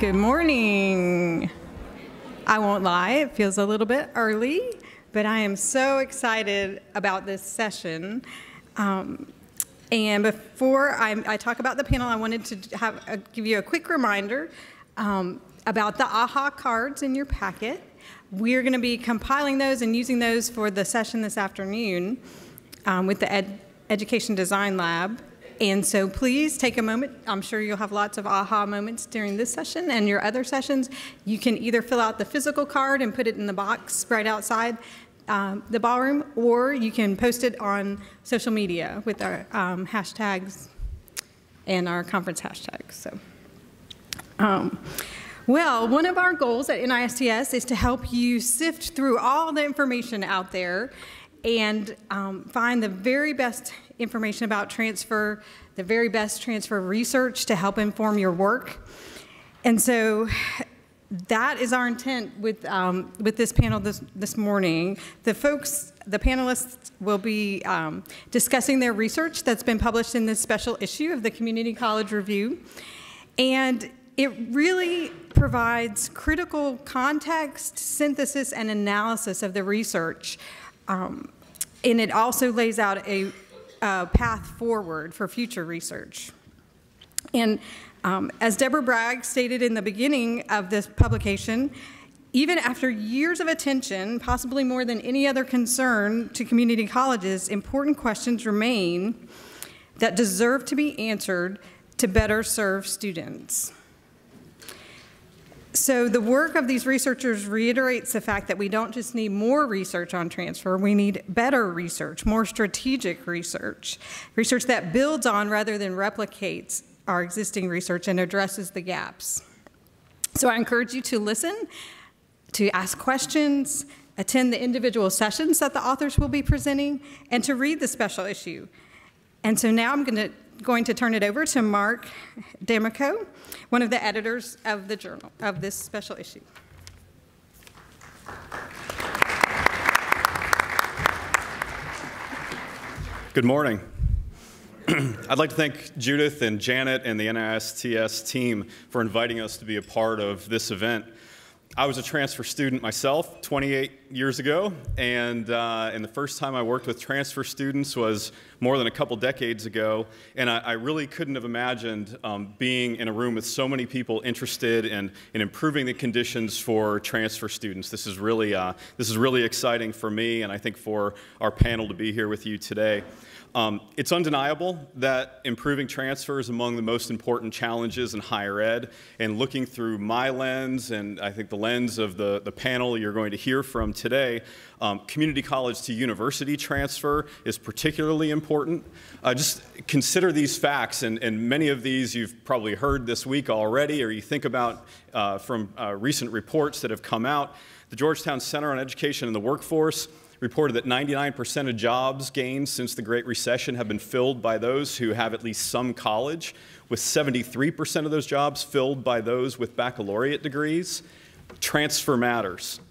Good morning. I won't lie, it feels a little bit early, but I am so excited about this session. And before I talk about the panel, I wanted to give you a quick reminder about the AHA cards in your packet. We're going to be compiling those and using those for the session this afternoon with the Education Design Lab. And so please take a moment. I'm sure you'll have lots of aha moments during this session and your other sessions. You can either fill out the physical card and put it in the box right outside the ballroom, or you can post it on social media with our hashtags and our conference hashtags. So, well, one of our goals at NISTS is to help you sift through all the information out there and find the very best information about transfer, the very best transfer research to help inform your work. And so that is our intent with this panel this morning. The panelists will be discussing their research that's been published in this special issue of the Community College Review. And it really provides critical context, synthesis, and analysis of the research. And it also lays out a path forward for future research. And as Debra Bragg stated in the beginning of this publication, even after years of attention, possibly more than any other concern to community colleges, important questions remain that deserve to be answered to better serve students. So the work of these researchers reiterates the fact that we don't just need more research on transfer, we need better research, more strategic research, research that builds on rather than replicates our existing research and addresses the gaps. So I encourage you to listen, to ask questions, attend the individual sessions that the authors will be presenting, and to read the special issue. And so now I'm going to turn it over to Mark D'Amico, one of the editors of the journal, of this special issue. Good morning. I'd like to thank Judith and Janet and the NISTS team for inviting us to be a part of this event. I was a transfer student myself 28 years ago, and the first time I worked with transfer students was more than a couple decades ago, and I really couldn't have imagined being in a room with so many people interested in improving the conditions for transfer students. This is really exciting for me, and I think for our panel to be here with you today. It's undeniable that improving transfer is among the most important challenges in higher ed, and looking through my lens, and I think the lens of the panel you're going to hear from today, community college to university transfer is particularly important. Just consider these facts, and many of these you've probably heard this week already, or you think about from recent reports that have come out. The Georgetown Center on Education and the Workforce reported that 99% of jobs gained since the Great Recession have been filled by those who have at least some college, with 73% of those jobs filled by those with baccalaureate degrees. Transfer matters.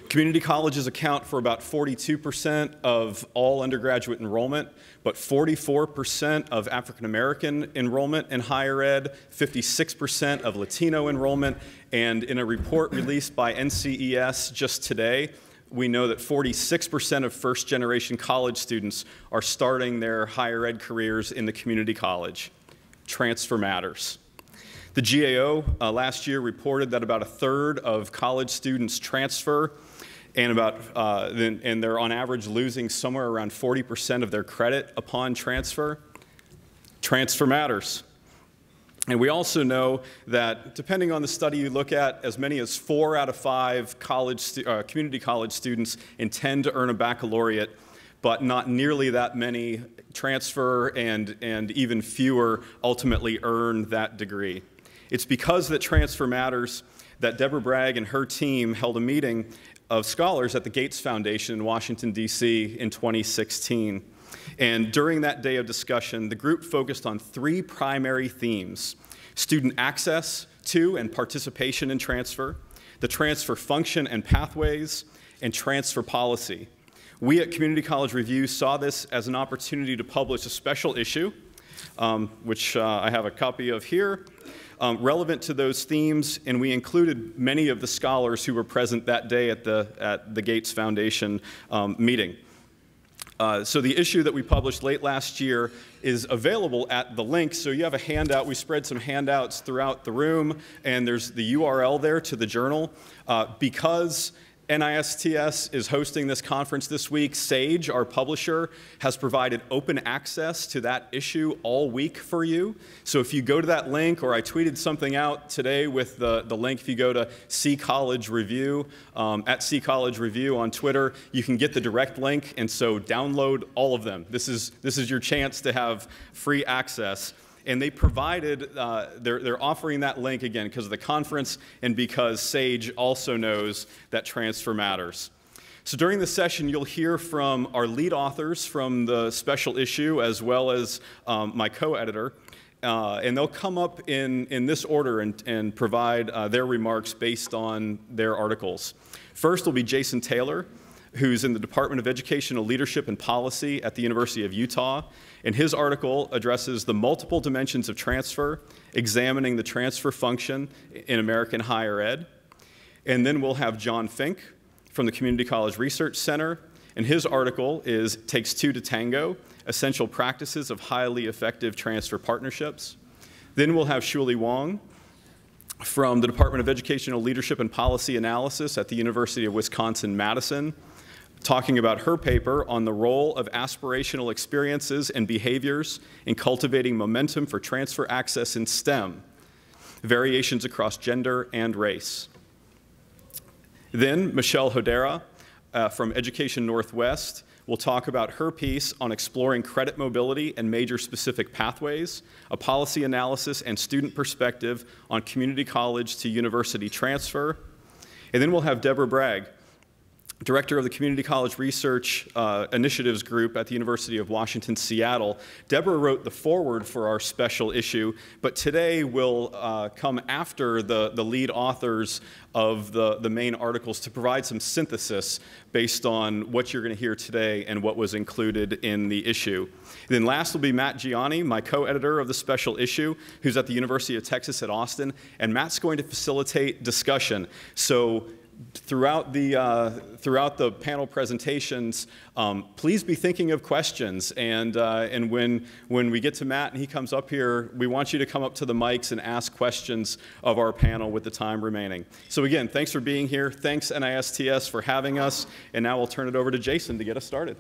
Community colleges account for about 42% of all undergraduate enrollment, but 44% of African American enrollment in higher ed, 56% of Latino enrollment, and in a report released by NCES just today, we know that 46% of first-generation college students are starting their higher ed careers in the community college. Transfer matters. The GAO last year reported that about a third of college students transfer, and and they're on average losing somewhere around 40% of their credit upon transfer. Transfer matters. And we also know that, depending on the study you look at, as many as 4 out of 5 community college students intend to earn a baccalaureate, but not nearly that many transfer, and even fewer ultimately earn that degree. It's because that transfer matters that Debra Bragg and her team held a meeting of scholars at the Gates Foundation in Washington, D.C. in 2016. And during that day of discussion, the group focused on 3 primary themes: student access to and participation in transfer, the transfer function and pathways, and transfer policy. We at Community College Review saw this as an opportunity to publish a special issue which I have a copy of here, relevant to those themes, and we included many of the scholars who were present that day at the Gates Foundation meeting. So the issue that we published late last year is available at the link. So you have a handout. We spread some handouts throughout the room, and there's the URL there to the journal. Because NISTS is hosting this conference this week, Sage, our publisher, has provided open access to that issue all week for you. So if you go to that link, or I tweeted something out today with the link, if you go to C College Review, at C College Review on Twitter, you can get the direct link, and so download all of them. This is your chance to have free access. And they provided, they're offering that link again because of the conference and because Sage also knows that transfer matters. So during the session, you'll hear from our lead authors from the special issue as well as my co-editor. And they'll come up in this order and provide their remarks based on their articles. First will be Jason Taylor, who's in the Department of Educational Leadership and Policy at the University of Utah. And his article addresses the multiple dimensions of transfer, examining the transfer function in American higher ed. And then we'll have John Fink from the Community College Research Center. And his article is Takes Two to Tango, Essential Practices of Highly Effective Transfer Partnerships. Then we'll have Xueli Wang from the Department of Educational Leadership and Policy Analysis at the University of Wisconsin-Madison, talking about her paper on the role of aspirational experiences and behaviors in cultivating momentum for transfer access in STEM, variations across gender and race. Then Michelle Hodara from Education Northwest will talk about her piece on exploring credit mobility and major specific pathways, a policy analysis and student perspective on community college to university transfer. And then we'll have Debra Bragg, Director of the Community College Research Initiatives Group at the University of Washington, Seattle. Debra wrote the foreword for our special issue, but today will come after the lead authors of the main articles to provide some synthesis based on what you're going to hear today and what was included in the issue. Then last will be Matt Giani, my co-editor of the special issue, who's at the University of Texas at Austin, and Matt's going to facilitate discussion. So throughout the panel presentations, please be thinking of questions. And when we get to Matt and he comes up here, we want you to come up to the mics and ask questions of our panel with the time remaining. So again, thanks for being here. Thanks NISTS for having us. And now I'll turn it over to Jason to get us started.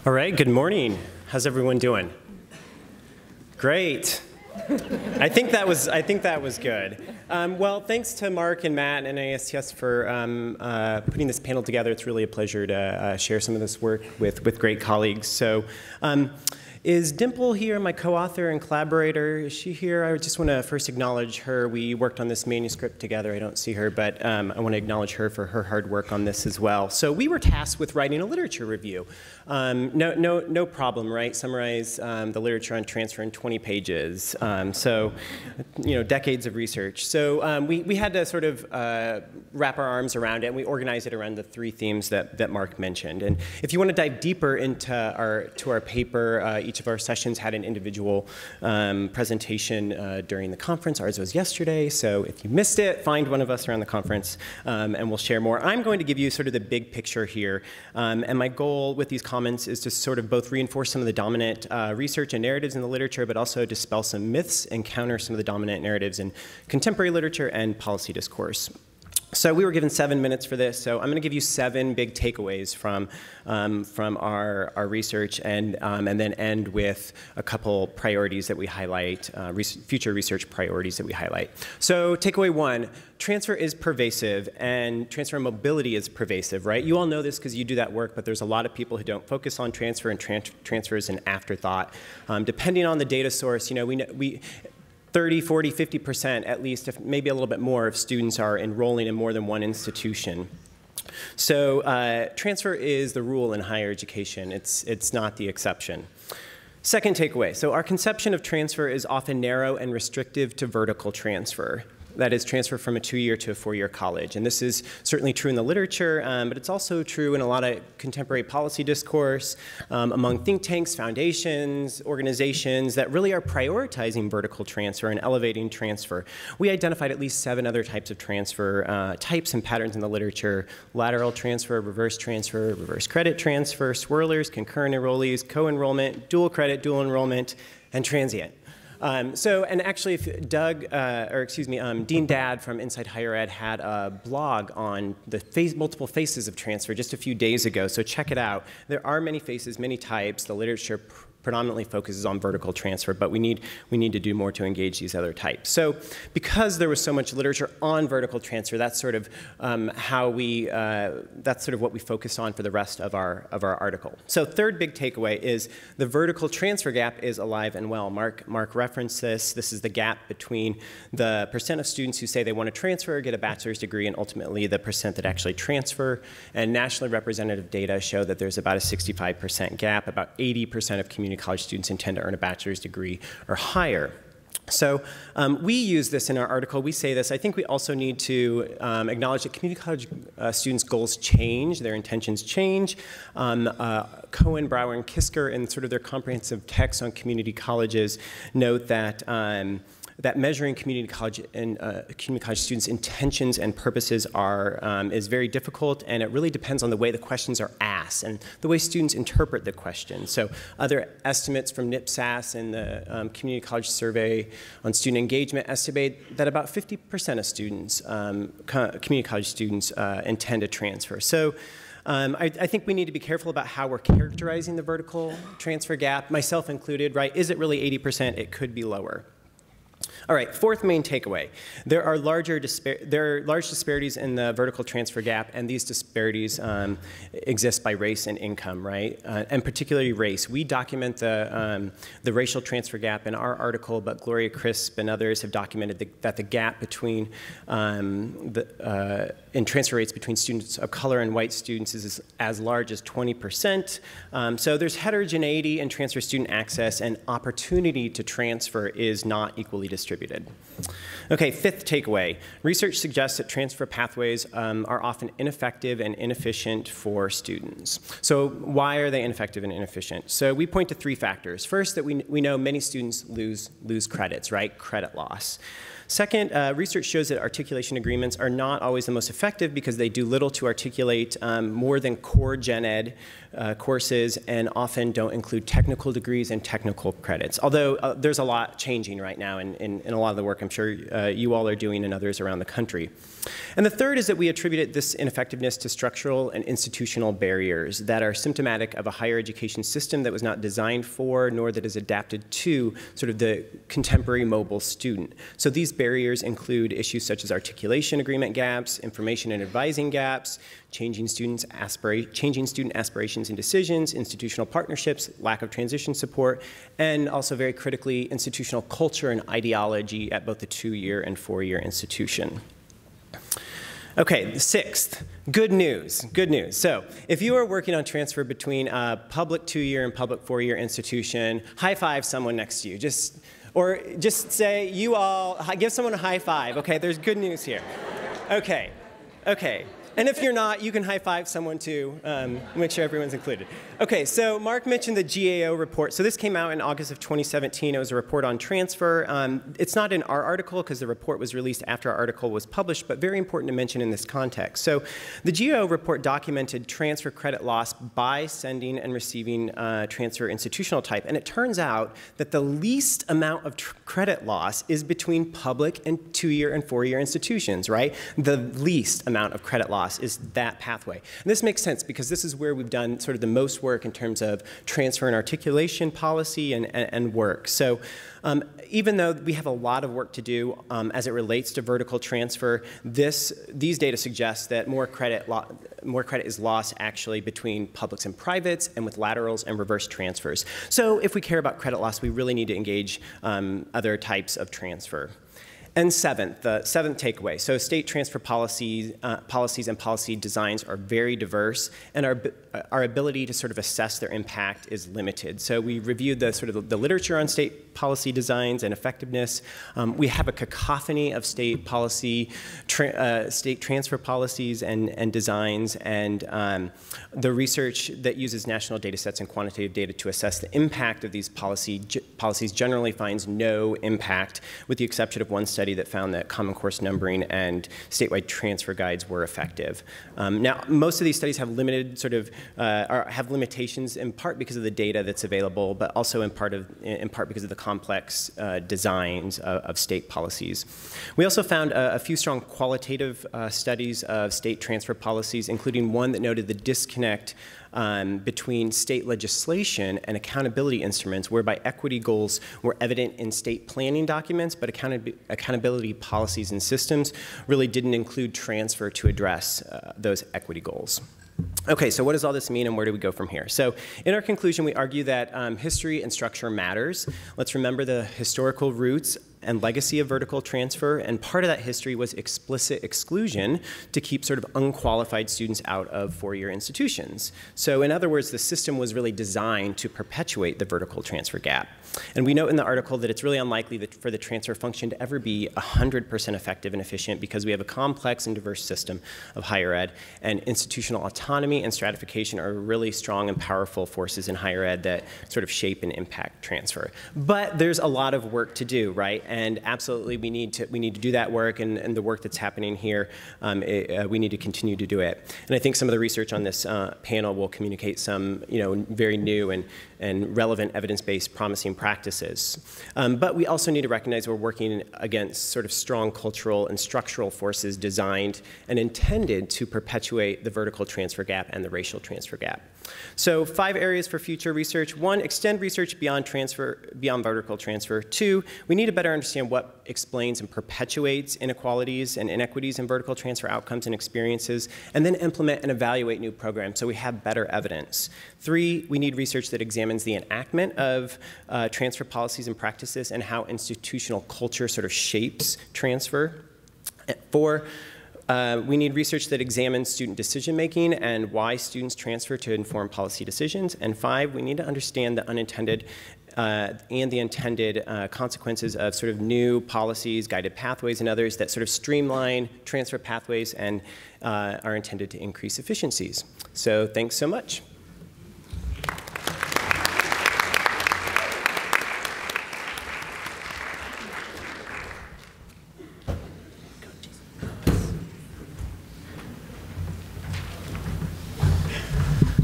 All right, good morning. How's everyone doing? Great. I think that was good. Well, thanks to Mark and Matt and NISTS for putting this panel together. It's really a pleasure to share some of this work with great colleagues. So, is Dimple here, my co-author and collaborator? Is she here? I just want to first acknowledge her. We worked on this manuscript together. I don't see her, but I want to acknowledge her for her hard work on this as well. So we were tasked with writing a literature review. No problem, right? Summarize the literature on transfer in 20 pages. So, you know, decades of research. So we had to sort of wrap our arms around it, and we organized it around the three themes that Mark mentioned. And if you want to dive deeper into our paper, each of our sessions had an individual presentation during the conference. Ours was yesterday, so if you missed it, find one of us around the conference, and we'll share more. I'm going to give you sort of the big picture here, and my goal with these comments is to sort of both reinforce some of the dominant research and narratives in the literature, but also dispel some myths and counter some of the dominant narratives in contemporary literature and policy discourse. So we were given 7 minutes for this, so I'm going to give you 7 big takeaways from our research, and then end with a couple priorities that we highlight, future research priorities that we highlight. So takeaway 1, transfer is pervasive, and transfer mobility is pervasive, right? You all know this because you do that work, but there's a lot of people who don't focus on transfer, and transfer is an afterthought. Depending on the data source, you know, we 30, 40, 50% at least, if maybe a little bit more, of students are enrolling in more than one institution. So transfer is the rule in higher education. It's not the exception. Second takeaway, so our conception of transfer is often narrow and restrictive to vertical transfer. that is transfer from a 2-year to a 4-year college. And this is certainly true in the literature, but it's also true in a lot of contemporary policy discourse among think tanks, foundations, organizations that really are prioritizing vertical transfer and elevating transfer. We identified at least 7 other types of transfer types and patterns in the literature: lateral transfer, reverse credit transfer, swirlers, concurrent enrollees, co-enrollment, dual credit, dual enrollment, and transient. And actually, if Dean Dadd from Inside Higher Ed had a blog on the multiple faces of transfer just a few days ago, so check it out. There are many faces, many types. The literature predominantly focuses on vertical transfer, but we need to do more to engage these other types. So because there was so much literature on vertical transfer, that's sort of that's sort of what we focused on for the rest of our article. So third big takeaway is the vertical transfer gap is alive and well. Mark referenced this. This is the gap between the percent of students who say they want to transfer or get a bachelor's degree and ultimately the percent that actually transfer. And nationally representative data show that there's about a 65% gap. About 80% of community college students intend to earn a bachelor's degree or higher. So we use this in our article. We say this. I think we also need to acknowledge that community college students' goals change, their intentions change. Cohen, Brower, and Kisker, in sort of their comprehensive text on community colleges, note that that measuring community college students' intentions and purposes is very difficult, and it really depends on the way the questions are asked and the way students interpret the question. So other estimates from NIPSAS and the Community College Survey on Student Engagement estimate that about 50% of students, community college students, intend to transfer. So I think we need to be careful about how we're characterizing the vertical transfer gap, myself included, right? Is it really 80%? It could be lower. All right, fourth main takeaway. There are large disparities in the vertical transfer gap, and these disparities exist by race and income, right? And particularly race. We document the racial transfer gap in our article, but Gloria Crisp and others have documented that the gap between in transfer rates between students of color and white students is as large as 20%. So there's heterogeneity in transfer student access, and opportunity to transfer is not equally distributed. Okay, fifth takeaway. Research suggests that transfer pathways are often ineffective and inefficient for students. So why are they ineffective and inefficient? So we point to 3 factors. First, that we know many students lose credits, right? Credit loss. Second, research shows that articulation agreements are not always the most effective because they do little to articulate more than core gen ed courses and often don't include technical degrees and technical credits. Although there's a lot changing right now in a lot of the work I'm sure you all are doing and others around the country. And the third is that we attributed this ineffectiveness to structural and institutional barriers that are symptomatic of a higher education system that was not designed for nor that is adapted to sort of the contemporary mobile student. So these barriers include issues such as articulation agreement gaps, information and advising gaps, changing student aspirations and decisions, institutional partnerships, lack of transition support, and also very critically, institutional culture and ideology at both the 2-year and 4-year institution. Okay, sixth, good news, good news. So if you are working on transfer between a public 2-year and public 4-year institution, high five someone next to you. Or just say, you all, give someone a high five. Okay, there's good news here. Okay, okay. And if you're not, you can high five someone too, make sure everyone's included. Okay, so Mark mentioned the GAO report. So this came out in August of 2017. It was a report on transfer. It's not in our article because the report was released after our article was published, but very important to mention in this context. So the GAO report documented transfer credit loss by sending and receiving transfer institutional type. And it turns out that the least amount of credit loss is between public and 2-year and 4-year institutions, right? The least amount of credit loss is that pathway. And this makes sense because this is where we've done sort of the most work in terms of transfer and articulation policy and work. So even though we have a lot of work to do as it relates to vertical transfer, these data suggest that more credit is lost actually between publics and privates and with laterals and reverse transfers. So if we care about credit loss, we really need to engage other types of transfer. And the seventh takeaway. So state transfer policies and policy designs are very diverse, and our ability to sort of assess their impact is limited. So we reviewed the literature on state state policy designs and effectiveness. We have a cacophony of state policy, state transfer policies and designs, and the research that uses national data sets and quantitative data to assess the impact of these policies generally finds no impact, with the exception of one study that found that Common Course numbering and statewide transfer guides were effective. Now, most of these studies have limited have limitations in part because of the data that's available, but also in part because of the complex designs of state policies. We also found a few strong qualitative studies of state transfer policies, including one that noted the disconnect between state legislation and accountability instruments, whereby equity goals were evident in state planning documents, but accountability policies and systems really didn't include transfer to address those equity goals. Okay, so what does all this mean and where do we go from here? So in our conclusion, we argue that history and structure matters. Let's remember the historical roots and legacy of vertical transfer, and part of that history was explicit exclusion to keep sort of unqualified students out of four-year institutions. So in other words, the system was really designed to perpetuate the vertical transfer gap. And we note in the article that it's really unlikely for the transfer function to ever be 100% effective and efficient because we have a complex and diverse system of higher ed, and institutional autonomy and stratification are really strong and powerful forces in higher ed that sort of shape and impact transfer. But there's a lot of work to do, right? And absolutely, we need to do that work, and the work that's happening here, we need to continue to do it. And I think some of the research on this panel will communicate some, very new and relevant evidence-based promising practices. But we also need to recognize we're working against sort of strong cultural and structural forces designed and intended to perpetuate the vertical transfer gap and the racial transfer gap. So 5 areas for future research. 1, extend research beyond vertical transfer. 2, we need to better understand what explains and perpetuates inequalities and inequities in vertical transfer outcomes and experiences, and then implement and evaluate new programs so we have better evidence. 3, we need research that examines the enactment of transfer policies and practices and how institutional culture sort of shapes transfer. 4, we need research that examines student decision-making and why students transfer to inform policy decisions. And 5, we need to understand the unintended and the intended consequences of sort of new policies, guided pathways, and others that sort of streamline transfer pathways and are intended to increase efficiencies. So thanks so much.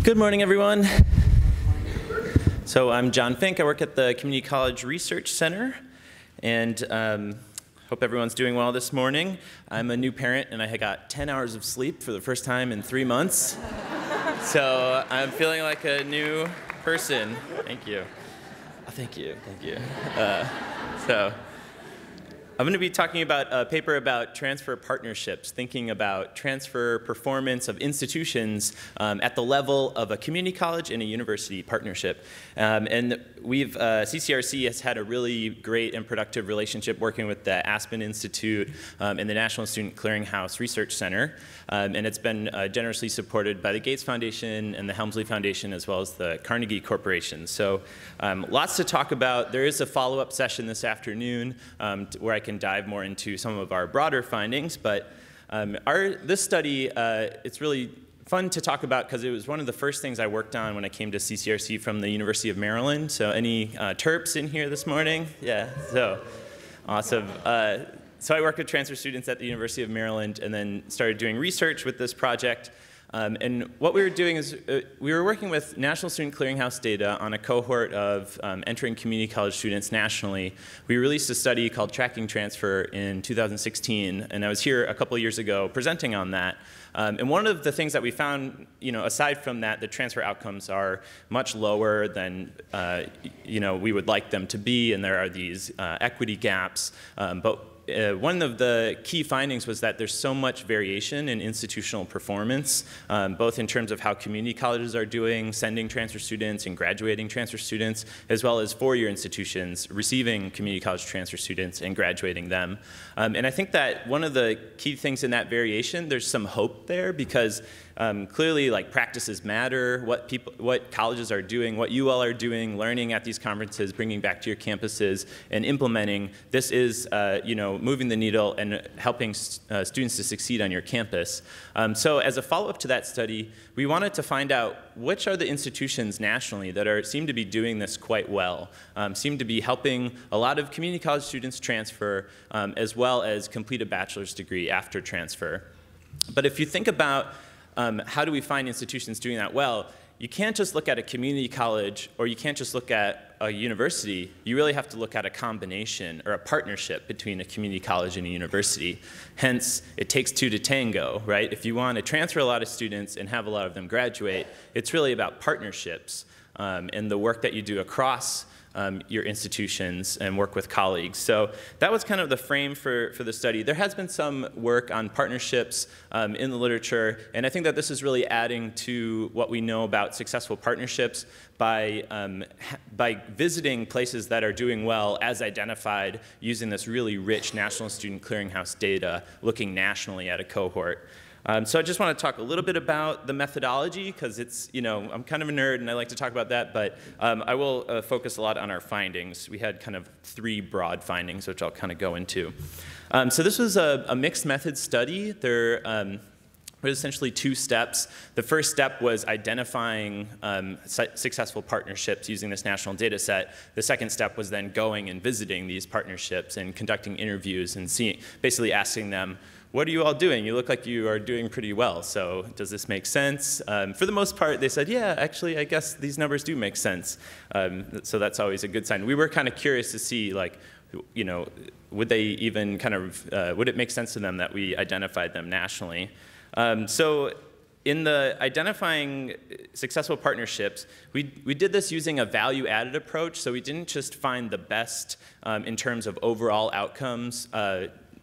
Good morning, everyone. So I'm John Fink. I work at the Community College Research Center, and hope everyone's doing well this morning. I'm a new parent, and I got 10 hours of sleep for the first time in 3 months. So I'm feeling like a new person. Thank you. Oh, thank you. Thank you. So I'm going to be talking about a paper about transfer partnerships, thinking about transfer performance of institutions at the level of a community college and a university partnership. And CCRC has had a really great and productive relationship working with the Aspen Institute and the National Student Clearinghouse Research Center. And it's been generously supported by the Gates Foundation and the Helmsley Foundation, as well as the Carnegie Corporation. So lots to talk about. There is a follow-up session this afternoon where I can dive more into some of our broader findings, but this study, it's really fun to talk about because it was one of the first things I worked on when I came to CCRC from the University of Maryland. So any Terps in here this morning? Yeah, so awesome. So I worked with transfer students at the University of Maryland and then started doing research with this project. And what we were doing is we were working with National Student Clearinghouse data on a cohort of entering community college students nationally. We released a study called Tracking Transfer in 2016, and I was here a couple of years ago presenting on that. And one of the things that we found, aside from that, the transfer outcomes are much lower than we would like them to be, and there are these equity gaps. But one of the key findings was that there's so much variation in institutional performance, both in terms of how community colleges are doing, sending transfer students and graduating transfer students, as well as four-year institutions receiving community college transfer students and graduating them. And I think that one of the key things in that variation, there's some hope there because Clearly, like, practices matter, what colleges are doing, what you all are doing, learning at these conferences, bringing back to your campuses, and implementing. This is, moving the needle and helping students to succeed on your campus. So as a follow-up to that study, we wanted to find out which are the institutions nationally that seem to be doing this quite well, seem to be helping a lot of community college students transfer, as well as complete a bachelor's degree after transfer. But if you think about how do we find institutions doing that well, you can't just look at a community college or you can't just look at a university. You really have to look at a combination or a partnership between a community college and a university. Hence, it takes two to tango, right? If you want to transfer a lot of students and have a lot of them graduate, it's really about partnerships and the work that you do across your institutions and work with colleagues. So that was kind of the frame for the study. There has been some work on partnerships in the literature, and I think that this is really adding to what we know about successful partnerships by visiting places that are doing well as identified using this really rich National Student Clearinghouse data, looking nationally at a cohort. So I just want to talk a little bit about the methodology, because it's, I'm kind of a nerd and I like to talk about that, but I will focus a lot on our findings. We had kind of 3 broad findings, which I'll kind of go into. So this was a mixed method study. There were essentially 2 steps. The first step was identifying successful partnerships using this national data set. The second step was then going and visiting these partnerships and conducting interviews and basically asking them, what are you all doing? You look like you are doing pretty well, so does this make sense? For the most part, they said, yeah, actually, I guess these numbers do make sense. So that's always a good sign. We were kind of curious to see, like, would they even kind of, would it make sense to them that we identified them nationally? So in the identifying successful partnerships, we did this using a value-added approach, so we didn't just find the best in terms of overall outcomes,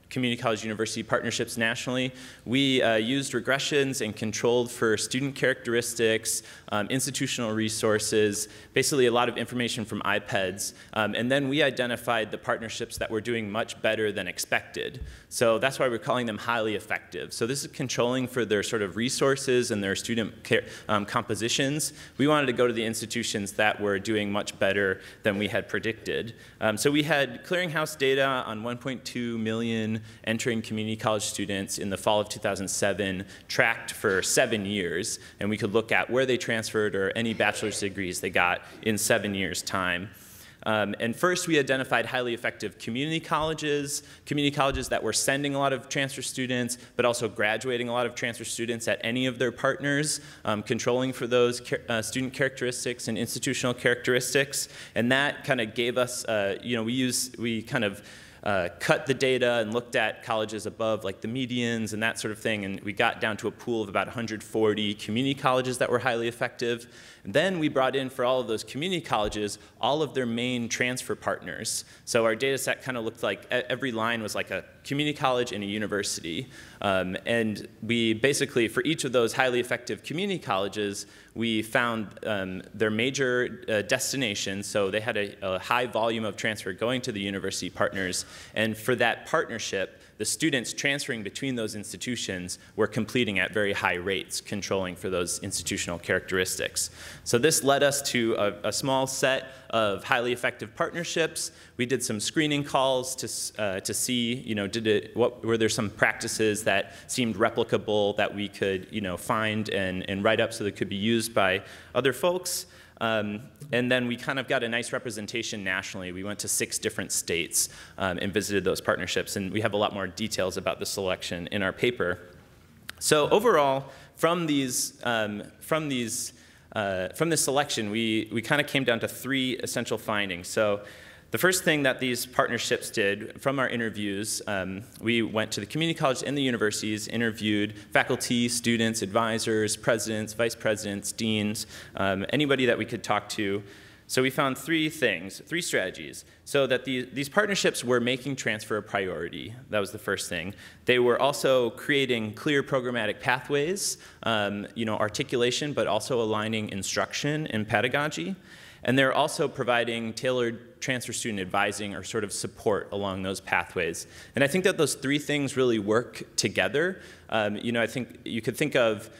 community college university partnerships nationally. We used regressions and controlled for student characteristics, institutional resources, basically a lot of information from iPads. And then we identified the partnerships that were doing much better than expected. So that's why we're calling them highly effective. So this is controlling for their sort of resources and their student compositions. We wanted to go to the institutions that were doing much better than we had predicted. So we had clearinghouse data on 1.2 million entering community college students in the fall of 2007, tracked for 7 years, and we could look at where they transferred or any bachelor's degrees they got in 7 years' time. And first, we identified highly effective community colleges that were sending a lot of transfer students, but also graduating a lot of transfer students at any of their partners, controlling for those student characteristics and institutional characteristics. And that kind of gave us, we kind of cut the data and looked at colleges above, like the medians and that sort of thing, and we got down to a pool of about 140 community colleges that were highly effective. And then we brought in, for all of those community colleges, all of their main transfer partners. So our data set kind of looked like every line was like a community college and a university. And we basically, for each of those highly effective community colleges, we found their major destinations. So they had a high volume of transfer going to the university partners. And for that partnership, the students transferring between those institutions were completing at very high rates, controlling for those institutional characteristics. So this led us to a small set of highly effective partnerships. We did some screening calls to see, were there some practices that seemed replicable that we could, find and write up so that could be used by other folks. And then we kind of got a nice representation nationally. We went to 6 different states and visited those partnerships, and we have a lot more details about the selection in our paper. So overall, from this selection, we kind of came down to 3 essential findings. So the first thing that these partnerships did from our interviews, we went to the community colleges and the universities, interviewed faculty, students, advisors, presidents, vice presidents, deans, anybody that we could talk to. So we found 3 things, 3 strategies. So that these partnerships were making transfer a priority. That was the first thing. They were also creating clear programmatic pathways, articulation, but also aligning instruction and pedagogy. And they're also providing tailored transfer student advising or sort of support along those pathways. And I think that those 3 things really work together. I think you could think of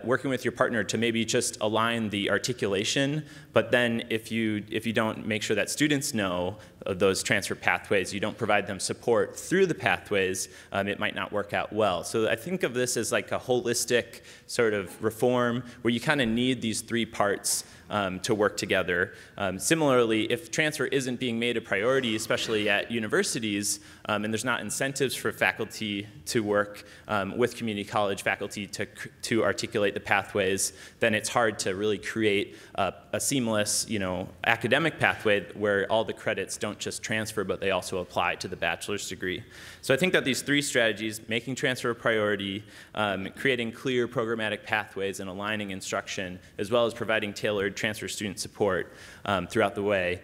working with your partner to maybe just align the articulation, but then if you don't make sure that students know those transfer pathways, you don't provide them support through the pathways, it might not work out well. So I think of this as like a holistic sort of reform where you kind of need these three parts to work together. Similarly, if transfer isn't being made a priority, especially at universities, and there's not incentives for faculty to work with community college faculty to articulate the pathways, then it's hard to really create a seamless, academic pathway where all the credits don't just transfer, but they also apply to the bachelor's degree. So I think that these three strategies, making transfer a priority, creating clear programmatic pathways and aligning instruction, as well as providing tailored transfer student support throughout the way,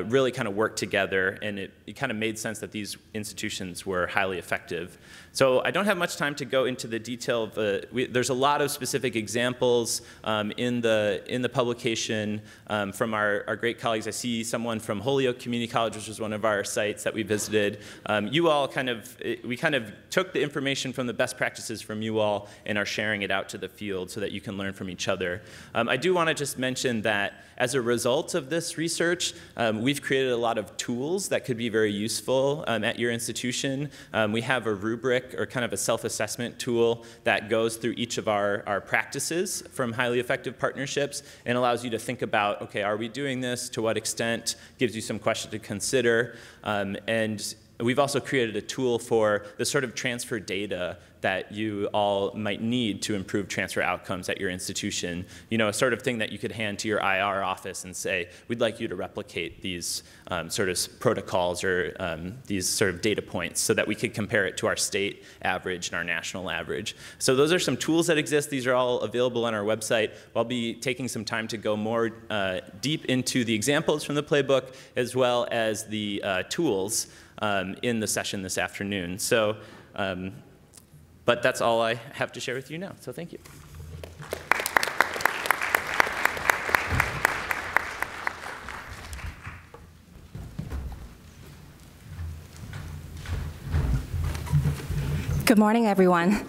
really kind of worked together, and it kind of made sense that these institutions were highly effective. So I don't have much time to go into the detail of there's a lot of specific examples in the publication from our great colleagues. I see someone from Holyoke Community College, which was one of our sites that we visited. You all we kind of took the information from the best practices from you all and are sharing it out to the field so that you can learn from each other. I do want to just mention that as a result of this research, we've created a lot of tools that could be very useful at your institution. We have a rubric or kind of a self-assessment tool that goes through each of our practices from highly effective partnerships and allows you to think about, okay, are we doing this? To what extent? Gives you some questions to consider. And we've also created a tool for the sort of transfer data that you all might need to improve transfer outcomes at your institution. A sort of thing that you could hand to your IR office and say, we'd like you to replicate these sort of protocols or these sort of data points so that we could compare it to our state average and our national average. So those are some tools that exist. These are all available on our website. I'll be taking some time to go more deep into the examples from the playbook as well as the tools in the session this afternoon. So. But that's all I have to share with you now, so thank you. Good morning, everyone.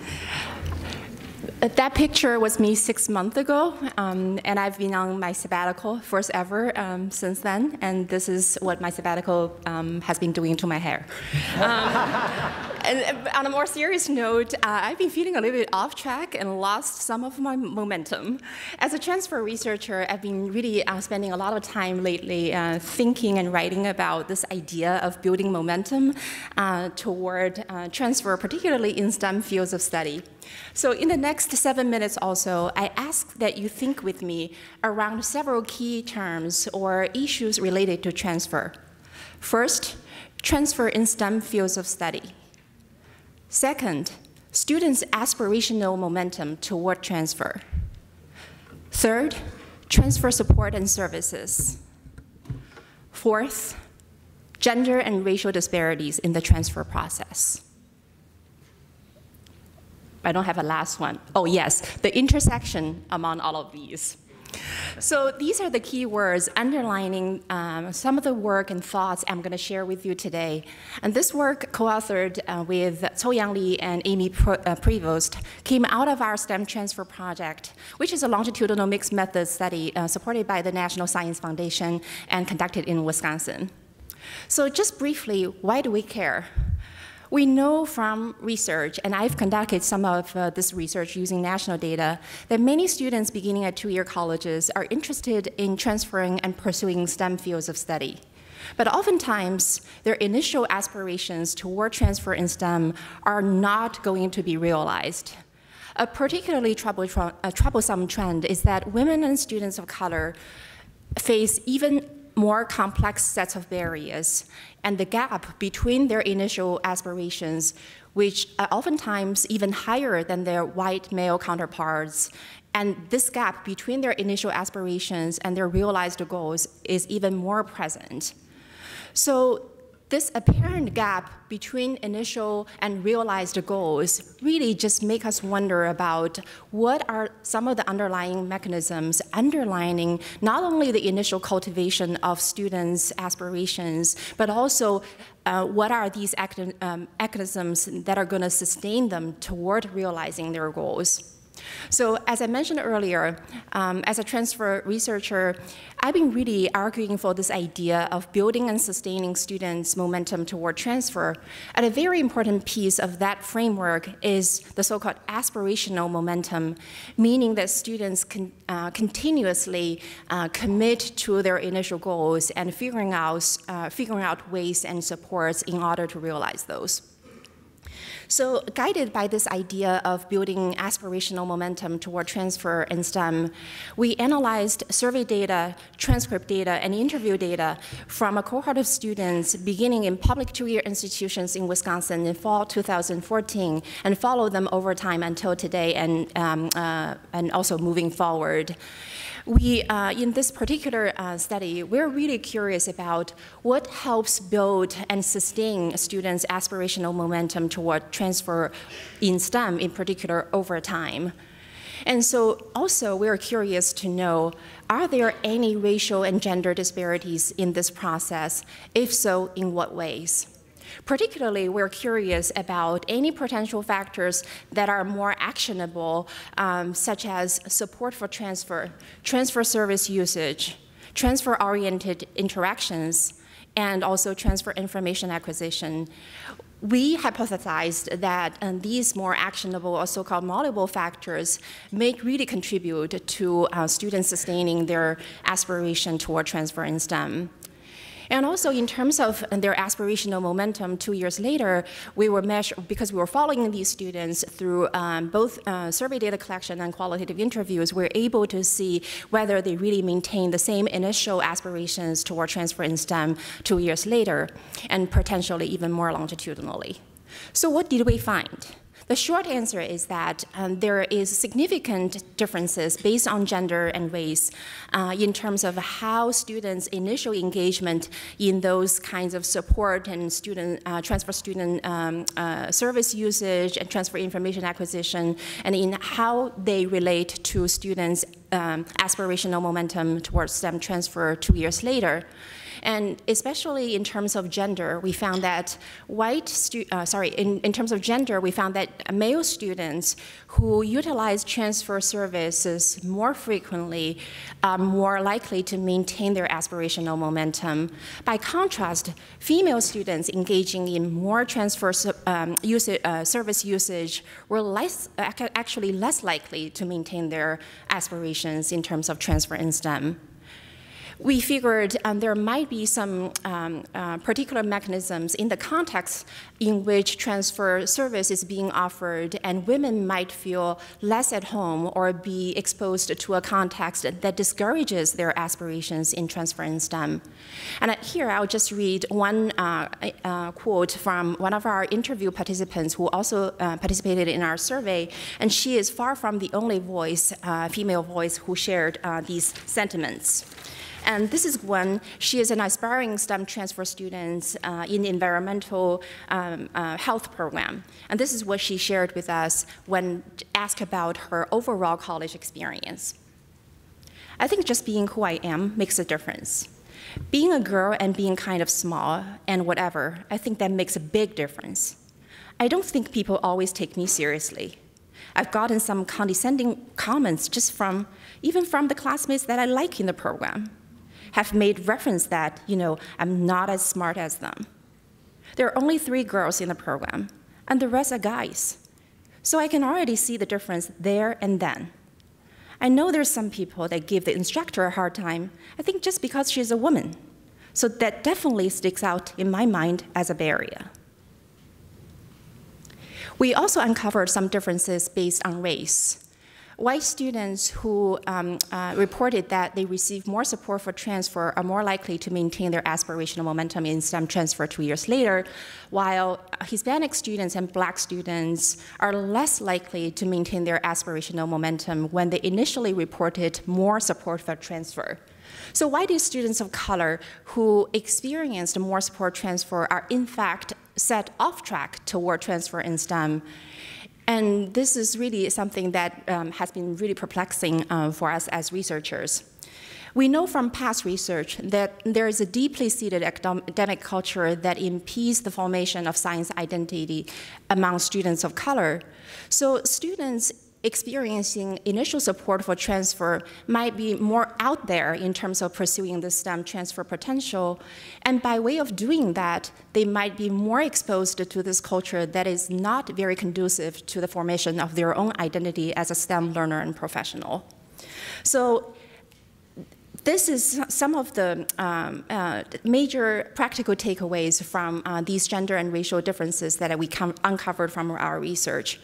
That picture was me 6 months ago, and I've been on my sabbatical, first ever, since then, and this is what my sabbatical has been doing to my hair. And on a more serious note, I've been feeling a little bit off track and lost some of my momentum. As a transfer researcher, I've been really spending a lot of time lately thinking and writing about this idea of building momentum toward transfer, particularly in STEM fields of study. So in the next 7 minutes also, I ask that you think with me around several key terms or issues related to transfer. First, transfer in STEM fields of study. Second, students' aspirational momentum toward transfer. Third, transfer support and services. Fourth, gender and racial disparities in the transfer process. I don't have a last one. Oh yes, the intersection among all of these. So these are the key words underlining some of the work and thoughts I'm going to share with you today. And this work, co-authored with Xueli Li and Amy Prevost, came out of our STEM transfer project, which is a longitudinal mixed method study supported by the National Science Foundation and conducted in Wisconsin. So just briefly, why do we care? We know from research, and I've conducted some of this research using national data, that many students beginning at two-year colleges are interested in transferring and pursuing STEM fields of study. But oftentimes, their initial aspirations toward transfer in STEM are not going to be realized. A particularly troublesome trend is that women and students of color face even more complex sets of barriers, and the gap between their initial aspirations, which are oftentimes even higher than their white male counterparts, and this gap between their initial aspirations and their realized goals is even more present. So this apparent gap between initial and realized goals really just make us wonder about what are some of the underlying mechanisms underlining not only the initial cultivation of students' aspirations, but also what are these mechanisms that are going to sustain them toward realizing their goals. So as I mentioned earlier, as a transfer researcher, I've been really arguing for this idea of building and sustaining students' momentum toward transfer. And a very important piece of that framework is the so-called aspirational momentum, meaning that students can continuously commit to their initial goals and figuring out ways and supports in order to realize those. So guided by this idea of building aspirational momentum toward transfer in STEM, we analyzed survey data, transcript data, and interview data from a cohort of students beginning in public two-year institutions in Wisconsin in fall 2014 and followed them over time until today and also moving forward. We, in this particular study, we're really curious about what helps build and sustain students' aspirational momentum toward transfer in STEM, in particular, over time. And so also we're curious to know, are there any racial and gender disparities in this process? If so, in what ways? Particularly, we're curious about any potential factors that are more actionable, such as support for transfer, transfer service usage, transfer-oriented interactions, and also transfer information acquisition. We hypothesized that these more actionable or so-called multiple factors may really contribute to students sustaining their aspiration toward transfer in STEM. And also in terms of their aspirational momentum 2 years later, we were because we were following these students through both survey data collection and qualitative interviews, we're able to see whether they really maintain the same initial aspirations toward transfer in STEM 2 years later, and potentially even more longitudinally. So what did we find? The short answer is that there is significant differences based on gender and race in terms of how students' initial engagement in those kinds of support and transfer student service usage and transfer information acquisition, and in how they relate to students' aspirational momentum towards STEM transfer 2 years later. And especially in terms of gender, we found that in terms of gender, we found that male students who utilize transfer services more frequently are more likely to maintain their aspirational momentum. By contrast, female students engaging in more transfer service usage were actually less likely to maintain their aspirations in terms of transfer in STEM. We figured there might be some particular mechanisms in the context in which transfer service is being offered, and women might feel less at home or be exposed to a context that discourages their aspirations in transfer in STEM. And here I'll just read one quote from one of our interview participants who also participated in our survey, and she is far from the only voice, female voice, who shared these sentiments. And this is Gwen. She is an aspiring STEM transfer student in the environmental health program. And this is what she shared with us when asked about her overall college experience. I think just being who I am makes a difference. Being a girl and being kind of small and whatever, I think that makes a big difference. I don't think people always take me seriously. I've gotten some condescending comments even from the classmates that I like in the program. Have made reference that, I'm not as smart as them. There are only 3 girls in the program, and the rest are guys. So I can already see the difference there and then. I know there's some people that give the instructor a hard time, I think just because she's a woman. So that definitely sticks out in my mind as a barrier. We also uncovered some differences based on race. White students who reported that they receive more support for transfer are more likely to maintain their aspirational momentum in STEM transfer 2 years later, while Hispanic students and Black students are less likely to maintain their aspirational momentum when they initially reported more support for transfer. So why do students of color who experienced more support transfer are in fact set off track toward transfer in STEM? And this is really something that has been really perplexing for us as researchers. We know from past research that there is a deeply seated academic culture that impedes the formation of science identity among students of color. So students experiencing initial support for transfer might be more out there in terms of pursuing the STEM transfer potential. And by way of doing that, they might be more exposed to this culture that is not very conducive to the formation of their own identity as a STEM learner and professional. So this is some of the major practical takeaways from these gender and racial differences that we uncovered from our research.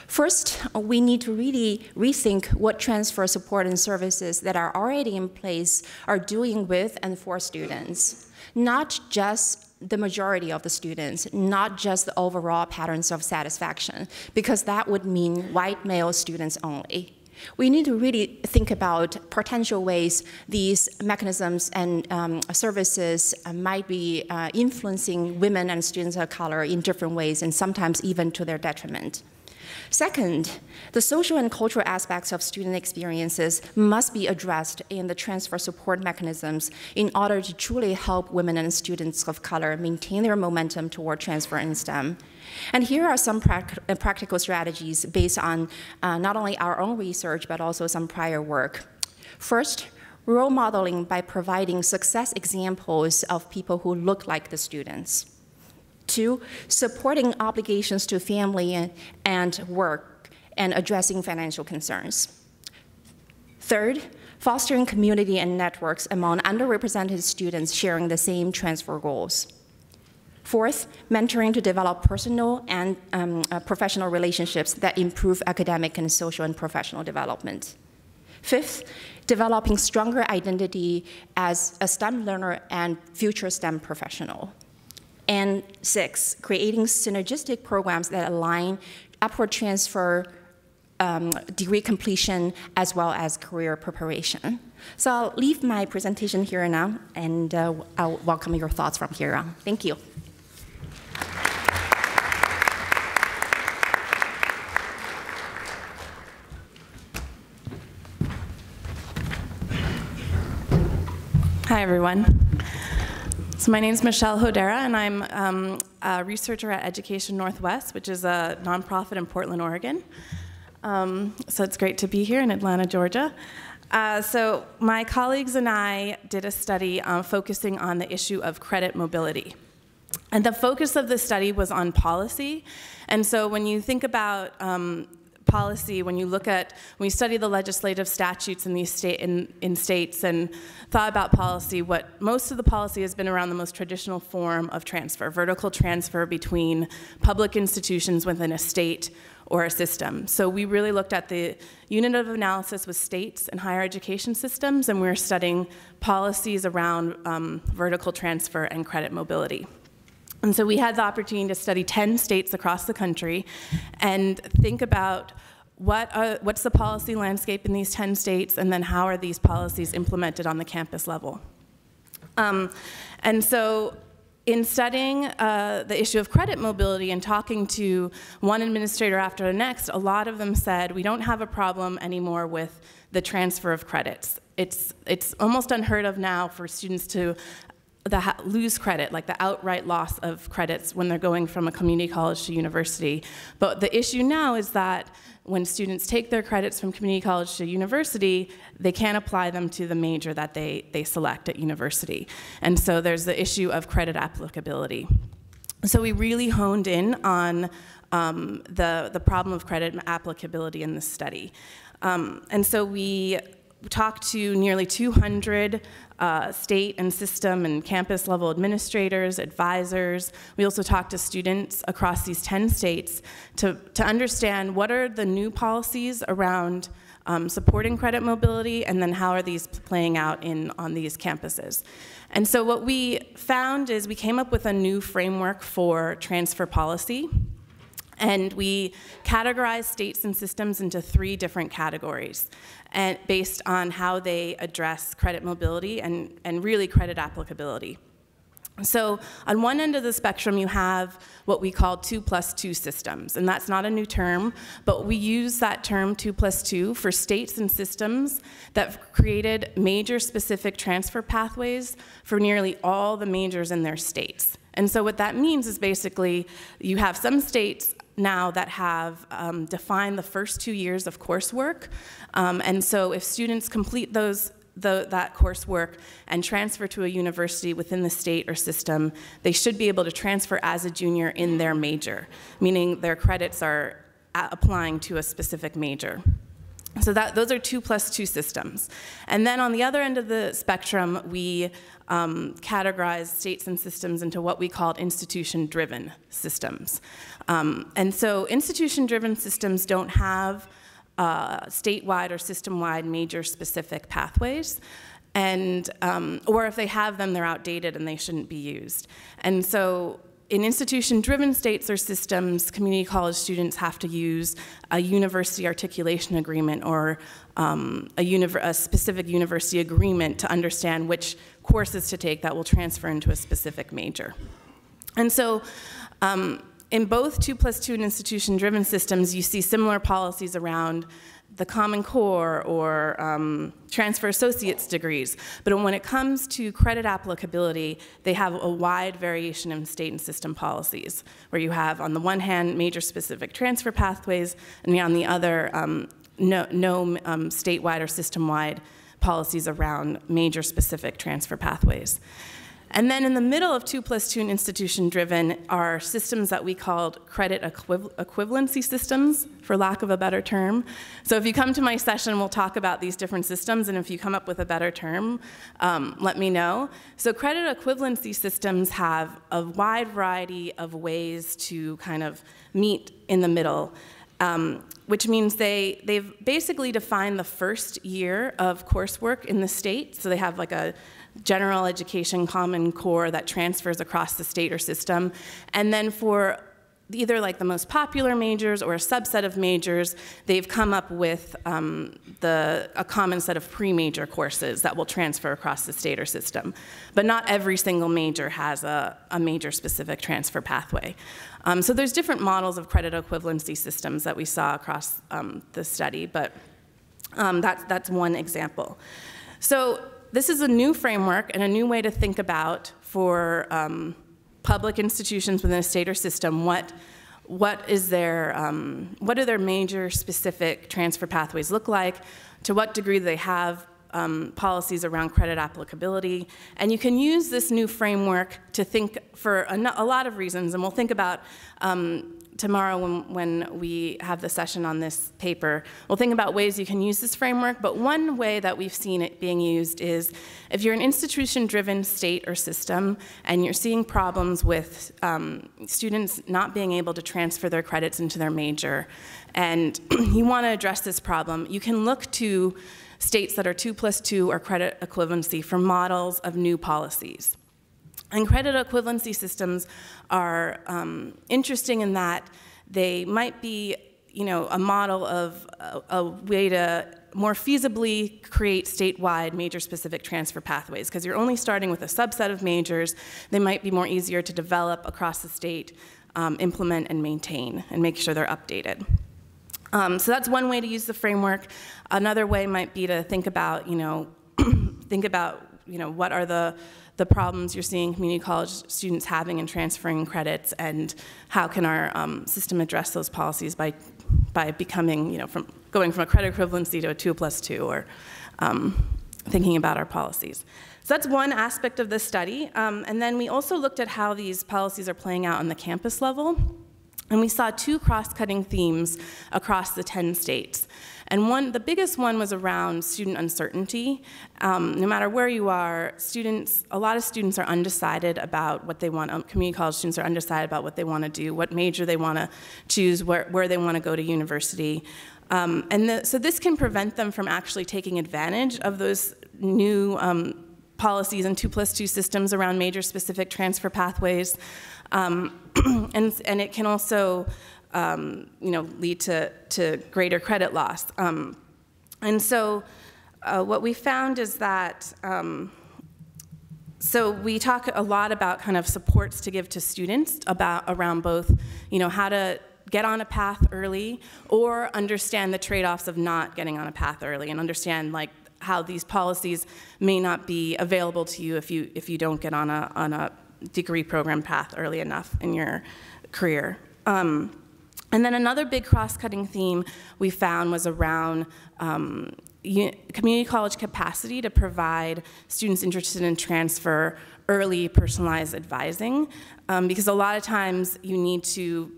First, we need to really rethink what transfer support and services that are already in place are doing with and for students, not just the majority of the students, not just the overall patterns of satisfaction, because that would mean white male students only. We need to really think about potential ways these mechanisms and services might be influencing women and students of color in different ways, and sometimes even to their detriment. Second, the social and cultural aspects of student experiences must be addressed in the transfer support mechanisms in order to truly help women and students of color maintain their momentum toward transfer in STEM. And here are some practical strategies based on not only our own research, but also some prior work. First, role modeling by providing success examples of people who look like the students. Two, supporting obligations to family and work and addressing financial concerns. Third, fostering community and networks among underrepresented students sharing the same transfer goals. Fourth, mentoring to develop personal and professional relationships that improve academic and social and professional development. Fifth, developing stronger identity as a STEM learner and future STEM professional. And six, creating synergistic programs that align upward transfer, degree completion, as well as career preparation. So I'll leave my presentation here now, and I'll welcome your thoughts from here on. Thank you. Hi, everyone. So my name is Michelle Hodara, and I'm a researcher at Education Northwest, which is a nonprofit in Portland, Oregon. So it's great to be here in Atlanta, Georgia. So my colleagues and I did a study focusing on the issue of credit mobility. And the focus of the study was on policy. And so when you think about policy, when you study the legislative statutes in these states and thought about policy, what most of the policy has been around the most traditional form of transfer, vertical transfer between public institutions within a state or a system. So we really looked at the unit of analysis with states and higher education systems, and we were studying policies around vertical transfer and credit mobility. And so we had the opportunity to study 10 states across the country and think about what's the policy landscape in these 10 states, and then how are these policies implemented on the campus level. And so in studying the issue of credit mobility and talking to one administrator after the next, a lot of them said, we don't have a problem anymore with the transfer of credits. It's almost unheard of now for students to lose credit, like the outright loss of credits when they're going from a community college to university. But the issue now is that when students take their credits from community college to university, they can't apply them to the major that they select at university. And so there's the issue of credit applicability. So we really honed in on the problem of credit applicability in this study. And so we talked to nearly 200 state and system and campus level administrators, advisors. We also talked to students across these 10 states to understand what are the new policies around supporting credit mobility, and then how are these playing out on these campuses. And so what we found is we came up with a new framework for transfer policy. And we categorized states and systems into 3 different categories, and based on how they address credit mobility and really credit applicability. So on one end of the spectrum, you have what we call 2+2 systems, and that's not a new term, but we use that term 2+2 for states and systems that created major specific transfer pathways for nearly all the majors in their states. And so what that means is basically you have some states now that have defined the first 2 years of coursework. And so if students complete that coursework and transfer to a university within the state or system, they should be able to transfer as a junior in their major, meaning their credits are applying to a specific major. So those are 2+2 systems. And then on the other end of the spectrum, we categorize states and systems into what we called institution-driven systems. And so institution-driven systems don't have statewide or system-wide major-specific pathways, and or if they have them, they're outdated and they shouldn't be used. And so in institution-driven states or systems, community college students have to use a university articulation agreement or a specific university agreement to understand which courses to take that will transfer into a specific major. And so in both 2+2 and institution-driven systems, you see similar policies around the Common Core or transfer associate's degrees. But when it comes to credit applicability, they have a wide variation in state and system policies, where you have, on the one hand, major-specific transfer pathways, and on the other, no statewide or system-wide policies around major-specific transfer pathways. And then in the middle of 2+2 and institution-driven are systems that we called credit equivalency systems, for lack of a better term. So if you come to my session, we'll talk about these different systems, and if you come up with a better term, let me know. So credit equivalency systems have a wide variety of ways to kind of meet in the middle, which means they've basically defined the first year of coursework in the state. So they have like a general education Common Core that transfers across the state or system. And then for either like the most popular majors or a subset of majors, they've come up with a common set of pre-major courses that will transfer across the state or system. But not every single major has a major-specific transfer pathway. So there's different models of credit equivalency systems that we saw across the study, but that's one example. So this is a new framework and a new way to think about, for public institutions within a state or system, what do their major specific transfer pathways look like, to what degree do they have policies around credit applicability. And you can use this new framework to think for a lot of reasons, and we'll think about tomorrow when we have the session on this paper, we'll think about ways you can use this framework. But one way that we've seen it being used is if you're an institution-driven state or system and you're seeing problems with students not being able to transfer their credits into their major, and you want to address this problem, you can look to states that are 2+2 or credit equivalency for models of new policies. And credit equivalency systems are interesting in that they might be, a model of a way to more feasibly create statewide major-specific transfer pathways, because you're only starting with a subset of majors. They might be more easier to develop across the state, implement and maintain, and make sure they're updated. So that's one way to use the framework. Another way might be to think about, what are the problems you're seeing community college students having in transferring credits, and how can our system address those policies by becoming, going from a credit equivalency to a 2+2, or thinking about our policies. So that's one aspect of this study. And then we also looked at how these policies are playing out on the campus level. And we saw two cross-cutting themes across the 10 states. And the biggest one was around student uncertainty. No matter where you are, a lot of students are undecided about what they want. Community college students are undecided about what they want to do, what major they want to choose, where they want to go to university. So this can prevent them from actually taking advantage of those new policies and 2+2 systems around major-specific transfer pathways. And it can also lead to greater credit loss. And so what we found is that, so we talk a lot about kind of supports to give to students around both, how to get on a path early, or understand the trade-offs of not getting on a path early, and understand how these policies may not be available to you if you don't get on a degree program path early enough in your career. And then another big cross-cutting theme we found was around community college capacity to provide students interested in transfer early personalized advising, because a lot of times you need to,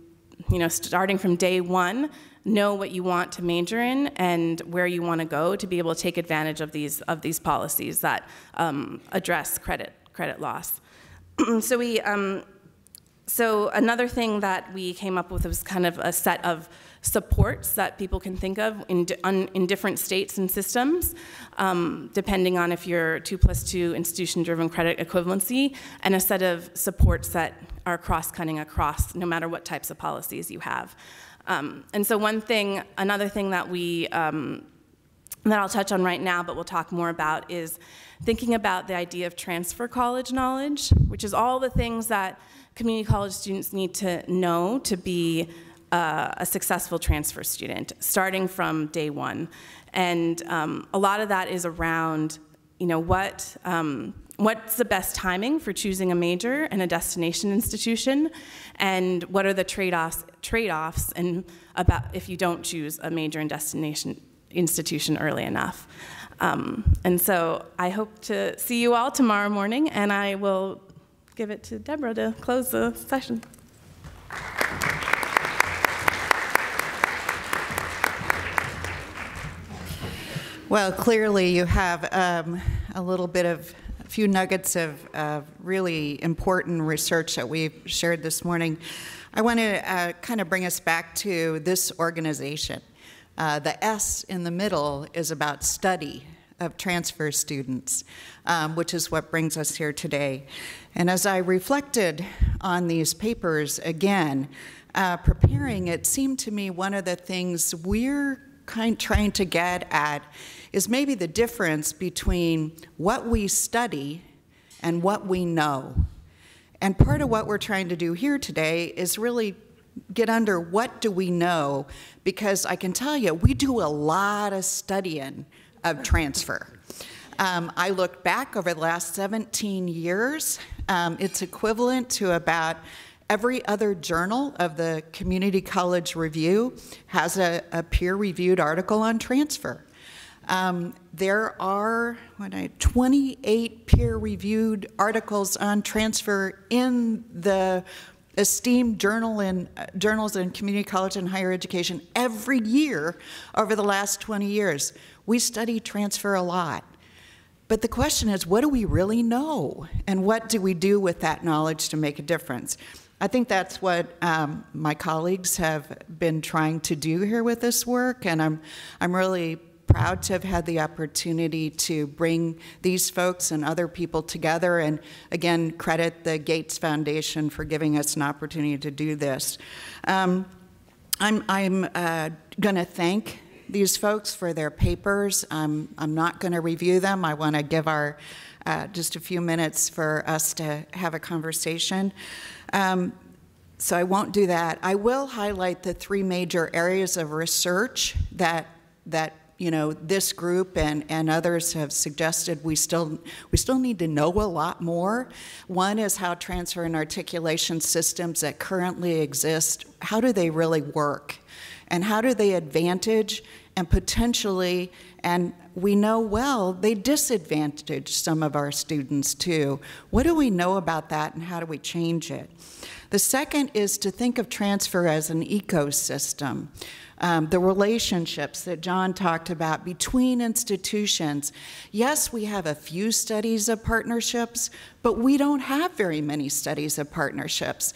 starting from day one, know what you want to major in and where you want to go to be able to take advantage of these policies that address credit loss. So another thing that we came up with was kind of a set of supports that people can think of in different states and systems, depending on if you're 2+2 institution-driven credit equivalency, and a set of supports that are cross-cutting across no matter what types of policies you have. And so another thing that that I'll touch on right now, but we'll talk more about, is thinking about the idea of transfer college knowledge, which is all the things that community college students need to know to be a successful transfer student, starting from day one. And a lot of that is around, what's the best timing for choosing a major and a destination institution, and what are the trade-offs and about if you don't choose a major and destination institution early enough. And so I hope to see you all tomorrow morning, and I will give it to Debra to close the session. Well, clearly you have a few nuggets of really important research that we've shared this morning. I want to kind of bring us back to this organization. The S in the middle is about study of transfer students, which is what brings us here today. And as I reflected on these papers again, preparing, it seemed to me one of the things we're trying to get at is maybe the difference between what we study and what we know. And part of what we're trying to do here today is really get under what do we know, because I can tell you, we do a lot of studying of transfer. I looked back over the last 17 years. It's equivalent to about every other journal of the Community College Review has a peer-reviewed article on transfer. There are 28 peer-reviewed articles on transfer in the esteemed journals in community college and higher education every year over the last 20 years. We study transfer a lot. But the question is, what do we really know? And what do we do with that knowledge to make a difference? I think that's what my colleagues have been trying to do here with this work, and I'm really proud to have had the opportunity to bring these folks and other people together, and again, credit the Gates Foundation for giving us an opportunity to do this. I'm going to thank these folks for their papers. I'm not going to review them. I want to give our just a few minutes for us to have a conversation. So I won't do that. I will highlight the three major areas of research that this group and others have suggested we still need to know a lot more. One is how transfer and articulation systems that currently exist, how do they really work? And how do they advantage and potentially, and we know well, they disadvantage some of our students too. What do we know about that and how do we change it? The second is to think of transfer as an ecosystem. The relationships that John talked about between institutions. Yes, we have a few studies of partnerships, but we don't have very many studies of partnerships.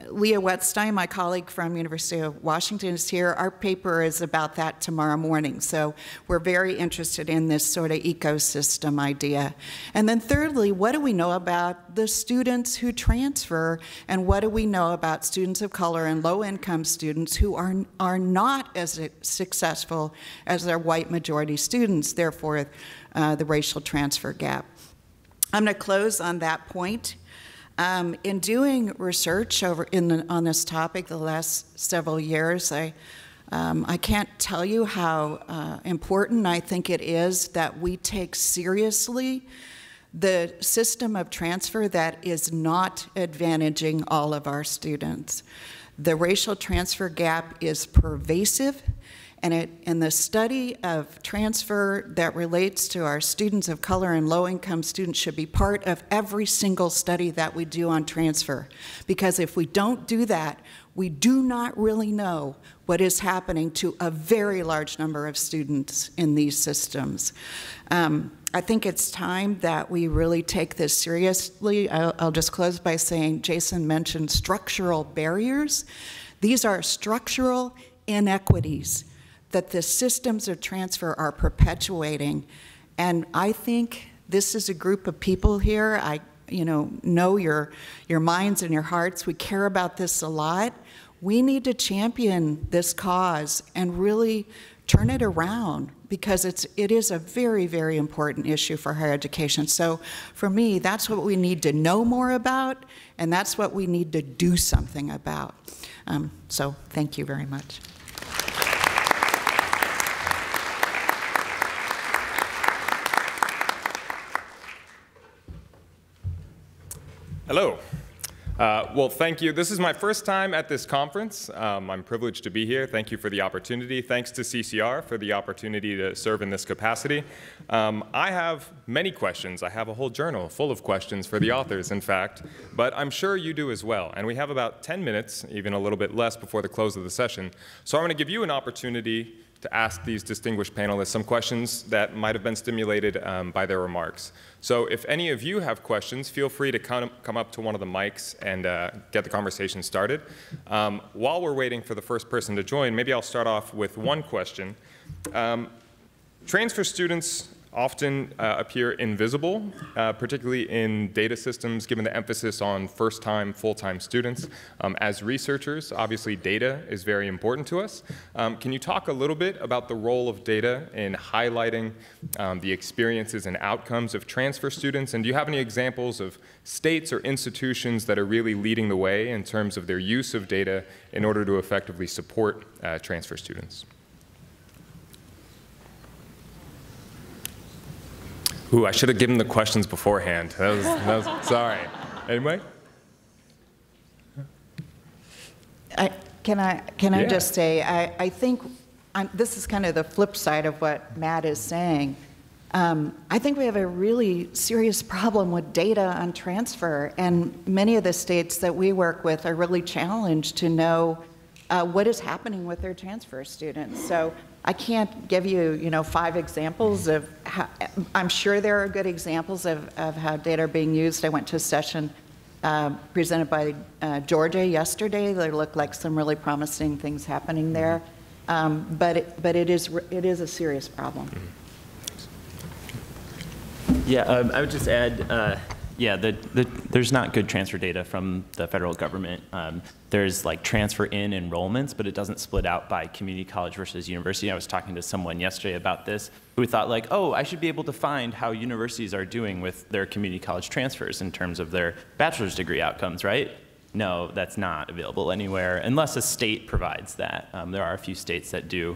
Leah Wettstein, my colleague from University of Washington, is here. Our paper is about that tomorrow morning, so we're very interested in this sort of ecosystem idea. And then thirdly, what do we know about the students who transfer, and what do we know about students of color and low-income students who are not as successful as their white majority students, therefore the racial transfer gap. I'm going to close on that point. In doing research on this topic the last several years, I can't tell you how important I think it is that we take seriously the system of transfer that is not advantaging all of our students. The racial transfer gap is pervasive, and the study of transfer that relates to our students of color and low-income students should be part of every single study that we do on transfer. Because if we don't do that, we do not really know what is happening to a very large number of students in these systems. I think it's time that we really take this seriously. I'll just close by saying Jason mentioned structural barriers. These are structural inequities that the systems of transfer are perpetuating. And I think this is a group of people here, I know your minds and your hearts. We care about this a lot. We need to champion this cause and really turn it around, because it is a very, very important issue for higher education. So for me, that's what we need to know more about, and that's what we need to do something about. So thank you very much. Hello. Well, thank you. This is my first time at this conference. I'm privileged to be here. Thank you for the opportunity. Thanks to CCR for the opportunity to serve in this capacity. I have many questions. I have a whole journal full of questions for the authors, in fact, but I'm sure you do as well. And we have about 10 minutes, even a little bit less, before the close of the session. So I'm going to give you an opportunity to ask these distinguished panelists some questions that might have been stimulated by their remarks. So if any of you have questions, feel free to come up to one of the mics and get the conversation started. While we're waiting for the first person to join, maybe I'll start off with one question. Transfer students often appear invisible, particularly in data systems, given the emphasis on first-time, full-time students. As researchers, obviously data is very important to us. Can you talk a little bit about the role of data in highlighting the experiences and outcomes of transfer students? And do you have any examples of states or institutions that are really leading the way in terms of their use of data in order to effectively support transfer students? Ooh, I should have given the questions beforehand. That was sorry. Anyway? Can I just say, I think this is kind of the flip side of what Matt is saying. I think we have a really serious problem with data on transfer, and many of the states that we work with are really challenged to know what is happening with their transfer students. So I can't give you, 5 examples of how, I'm sure there are good examples of how data are being used. I went to a session presented by Georgia yesterday. There looked like some really promising things happening there. But it is a serious problem. Yeah, I would just add, there's not good transfer data from the federal government. There's like transfer in enrollments, but it doesn't split out by community college versus university. I was talking to someone yesterday about this who thought like, oh, I should be able to find how universities are doing with their community college transfers in terms of their bachelor's degree outcomes, right? No, that's not available anywhere unless a state provides that. There are a few states that do.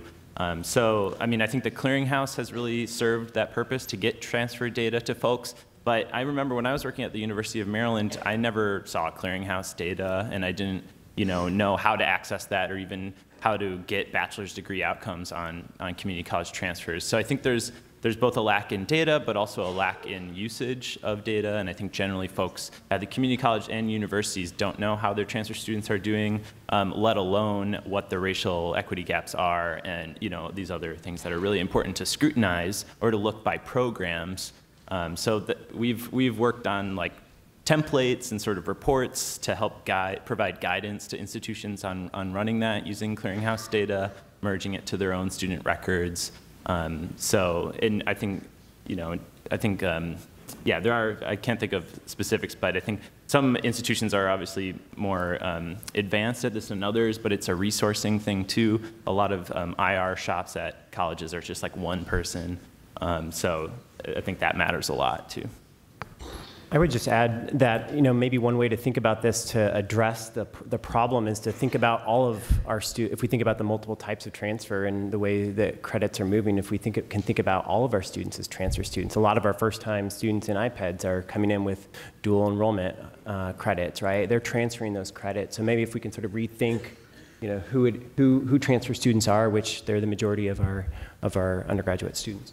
So, I mean, I think the clearinghouse has really served that purpose to get transfer data to folks. But I remember when I was working at the University of Maryland, I never saw clearinghouse data, and I didn't, know how to access that or even how to get bachelor's degree outcomes on community college transfers. So I think there's both a lack in data, but also a lack in usage of data. And I think generally folks at the community college and universities don't know how their transfer students are doing, let alone what the racial equity gaps are, and these other things that are really important to scrutinize or to look by programs. So we've worked on like templates and sort of reports to help provide guidance to institutions on running that using clearinghouse data, merging it to their own student records. And I think, there are, I can't think of specifics, but I think some institutions are obviously more advanced at this than others, but it's a resourcing thing too. A lot of IR shops at colleges are just like one person. So I think that matters a lot too. I would just add that, maybe one way to think about this to address the problem is to think about all of our students. If we think about the multiple types of transfer and the way that credits are moving, if we can think about all of our students as transfer students. A lot of our first-time students in iPads are coming in with dual enrollment credits, right? They're transferring those credits. So maybe if we can sort of rethink, who transfer students are, which they're the majority of our undergraduate students.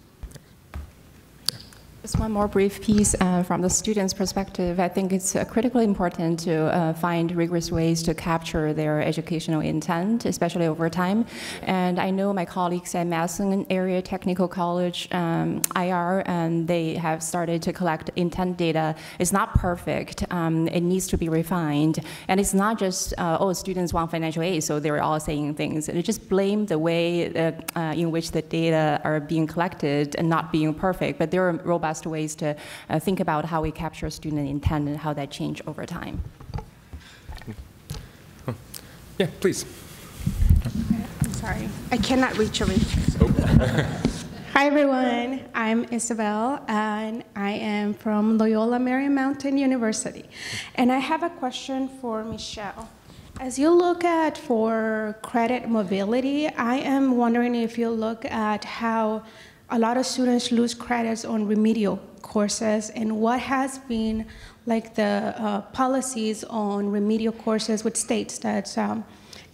Just one more brief piece from the student's perspective. I think it's critically important to find rigorous ways to capture their educational intent, especially over time. And I know my colleagues at Madison Area Technical College, IR, and they have started to collect intent data. It's not perfect. It needs to be refined. And it's not just, students want financial aid, so they're all saying things. And just blame the way in which the data are being collected and not being perfect. But there are robust ways to think about how we capture student intent and how that change over time. Yeah, please. I'm sorry, I cannot reach a reach. Hi everyone, I'm Isabel and I am from Loyola Marymount University. And I have a question for Michelle. As you look at for credit mobility, I am wondering if you look at how a lot of students lose credits on remedial courses, and what has been like the policies on remedial courses with states that,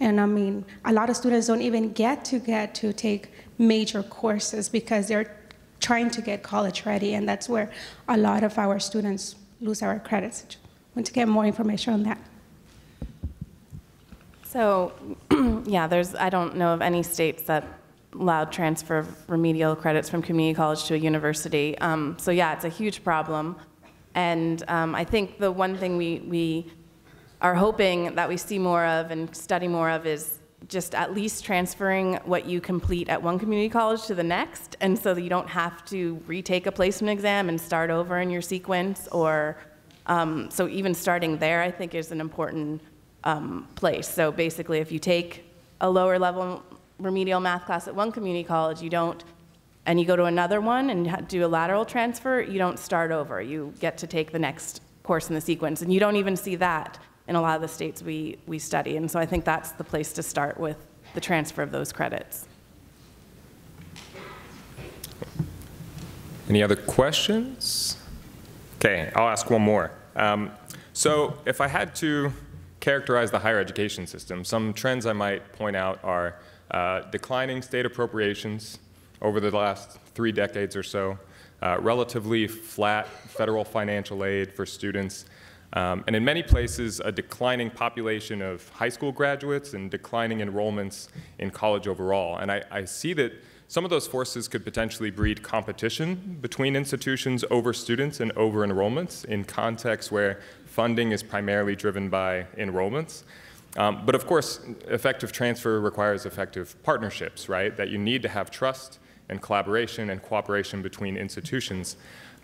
and I mean, a lot of students don't even get to take major courses because they're trying to get college ready, and that's where a lot of our students lose our credits. I want to get more information on that. So, yeah, I don't know of any states that allowed transfer of remedial credits from community college to a university. So yeah, it's a huge problem. And I think the one thing we are hoping that we see more of and study more of is just at least transferring what you complete at one community college to the next, and so that you don't have to retake a placement exam and start over in your sequence, or so even starting there I think is an important place. So basically if you take a lower level remedial math class at one community college, and you go to another one and do a lateral transfer, you don't start over. You get to take the next course in the sequence, and you don't even see that in a lot of the states we study. And so I think that's the place to start with the transfer of those credits. Any other questions? Okay, I'll ask one more. So if I had to characterize the higher education system, some trends I might point out are declining state appropriations over the last 3 decades or so, relatively flat federal financial aid for students, and in many places a declining population of high school graduates and declining enrollments in college overall. And I see that some of those forces could potentially breed competition between institutions over students and over enrollments in contexts where funding is primarily driven by enrollments. But of course, effective transfer requires effective partnerships, right? That you need to have trust and collaboration and cooperation between institutions.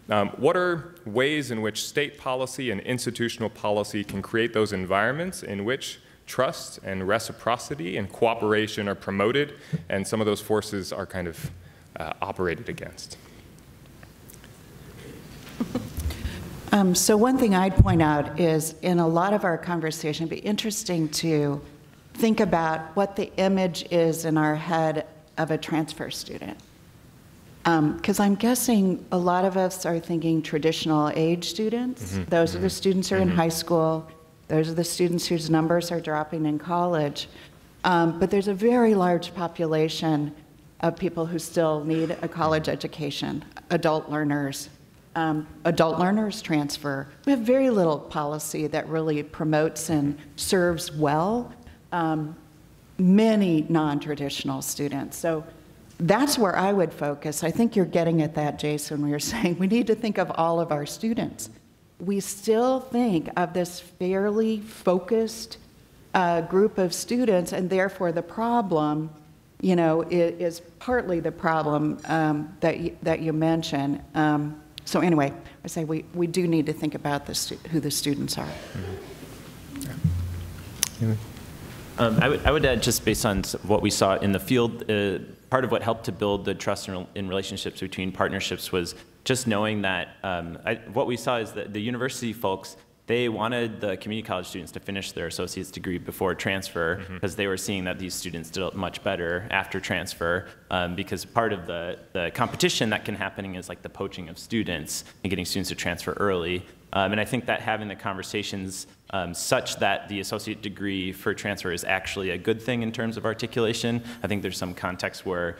What are ways in which state policy and institutional policy can create those environments in which trust and reciprocity and cooperation are promoted, and some of those forces are kind of operated against? So one thing I'd point out is in a lot of our conversation, it'd be interesting to think about what the image is in our head of a transfer student. Because I'm guessing a lot of us are thinking traditional age students. Mm-hmm. Those are the students who are in high school. Those are the students whose numbers are dropping in college. But there's a very large population of people who still need a college education, adult learners. Adult learners transfer. We have very little policy that really promotes and serves well many non-traditional students. So that's where I would focus. I think you're getting at that, Jason, when you're saying we need to think of all of our students. We still think of this fairly focused group of students, and therefore the problem, is partly the problem that you mentioned. So anyway, I say we do need to think about who the students are. Mm-hmm. Yeah. I would add, just based on what we saw in the field, part of what helped to build the trust in relationships between partnerships was just knowing that what we saw is that the university folks, they wanted the community college students to finish their associate's degree before transfer because they were seeing that these students did much better after transfer because part of the competition that can happen is like the poaching of students and getting students to transfer early. And I think that having the conversations such that the associate degree for transfer is actually a good thing in terms of articulation. I think there's some context where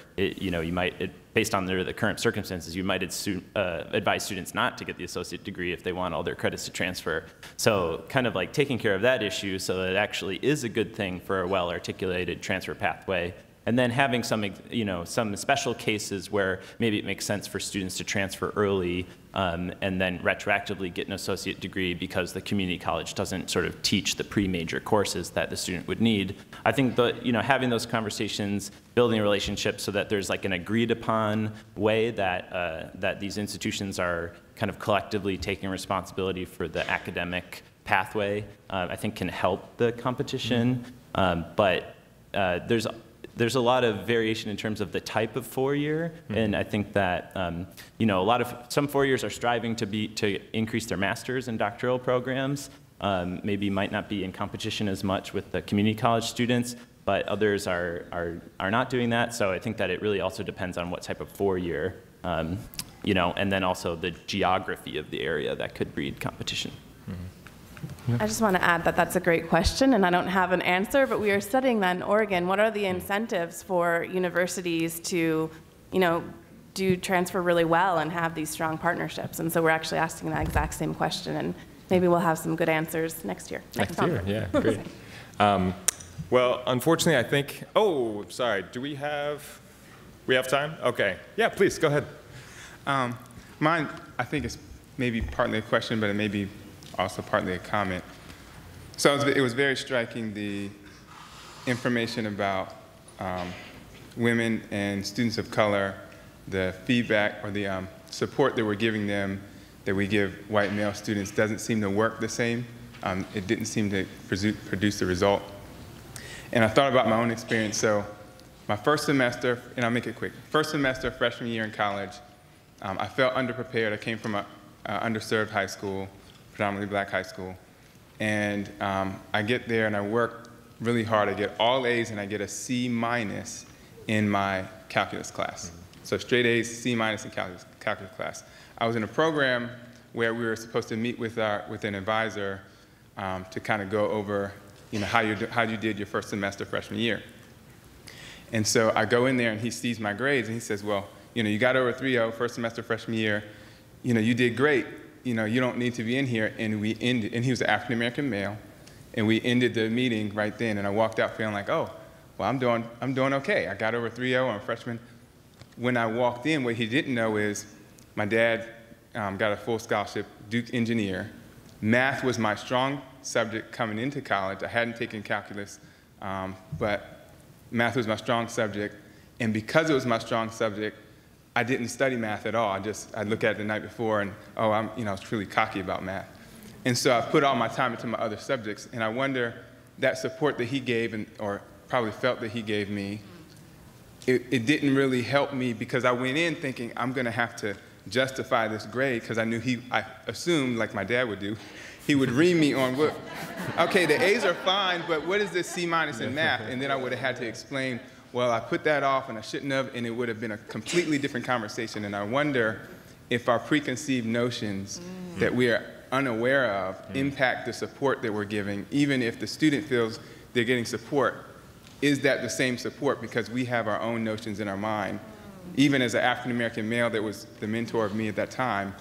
based on the current circumstances, you might advise students not to get the associate degree if they want all their credits to transfer. So kind of like taking care of that issue so that it actually is a good thing for a well-articulated transfer pathway. And then having some special cases where maybe it makes sense for students to transfer early and then retroactively get an associate degree because the community college doesn't sort of teach the pre-major courses that the student would need. I think having those conversations, building a relationship so that there's like an agreed upon way that these institutions are kind of collectively taking responsibility for the academic pathway, I think can help the competition. But there's a lot of variation in terms of the type of four-year, and I think that some four-years are striving to increase their master's and doctoral programs. Maybe might not be in competition as much with the community college students, but others are not doing that. So I think that it really also depends on what type of four-year, and then also the geography of the area that could breed competition. I just want to add that that's a great question, and I don't have an answer, but we are studying that in Oregon. What are the incentives for universities to, do transfer really well and have these strong partnerships? And so we're actually asking that exact same question, and maybe we'll have some good answers next year. Next year, yeah, great. Well, unfortunately, I think, sorry, do we have time? Okay, yeah, please, go ahead. Mine, I think it's maybe partly a question, but it may be also partly a comment. So it was very striking, the information about women and students of color, the feedback or the support that we're giving them that we give white male students doesn't seem to work the same. It didn't seem to produce the result. And I thought about my own experience. So my first semester, and I'll make it quick, first semester, freshman year in college, I felt underprepared. I came from an underserved high school, predominantly black high school. And I get there and I work really hard. I get all A's and I get a C- in my calculus class. So straight A's, C- in calculus class. I was in a program where we were supposed to meet with an advisor to kind of go over how you did your first semester freshman year. And so I go in there and he sees my grades and he says, well, you got over 3.0 first semester freshman year. You did great. You don't need to be in here. And we ended, and he was an African-American male, and we ended the meeting right then. And I walked out feeling like, oh, well, I'm doing okay. I got over 3.0, I'm a freshman. When I walked in, what he didn't know is my dad got a full scholarship, Duke engineer. Math was my strong subject coming into college. I hadn't taken calculus, but math was my strong subject. And because it was my strong subject, I didn't study math at all. I'd look at it the night before and, I was really cocky about math. And so I put all my time into my other subjects, and I wonder that support that he gave, or probably felt that he gave me, it didn't really help me because I went in thinking I'm gonna have to justify this grade because I assumed, like my dad would do, he would ream me on, okay, the A's are fine, but what is this C- in math? And then I would have had to explain, well, I put that off and I shouldn't have, and it would have been a completely different conversation. And I wonder if our preconceived notions that we are unaware of impact the support that we're giving, even if the student feels they're getting support. Is that the same support? Because we have our own notions in our mind. Even as an African-American male that was the mentor of me at that time,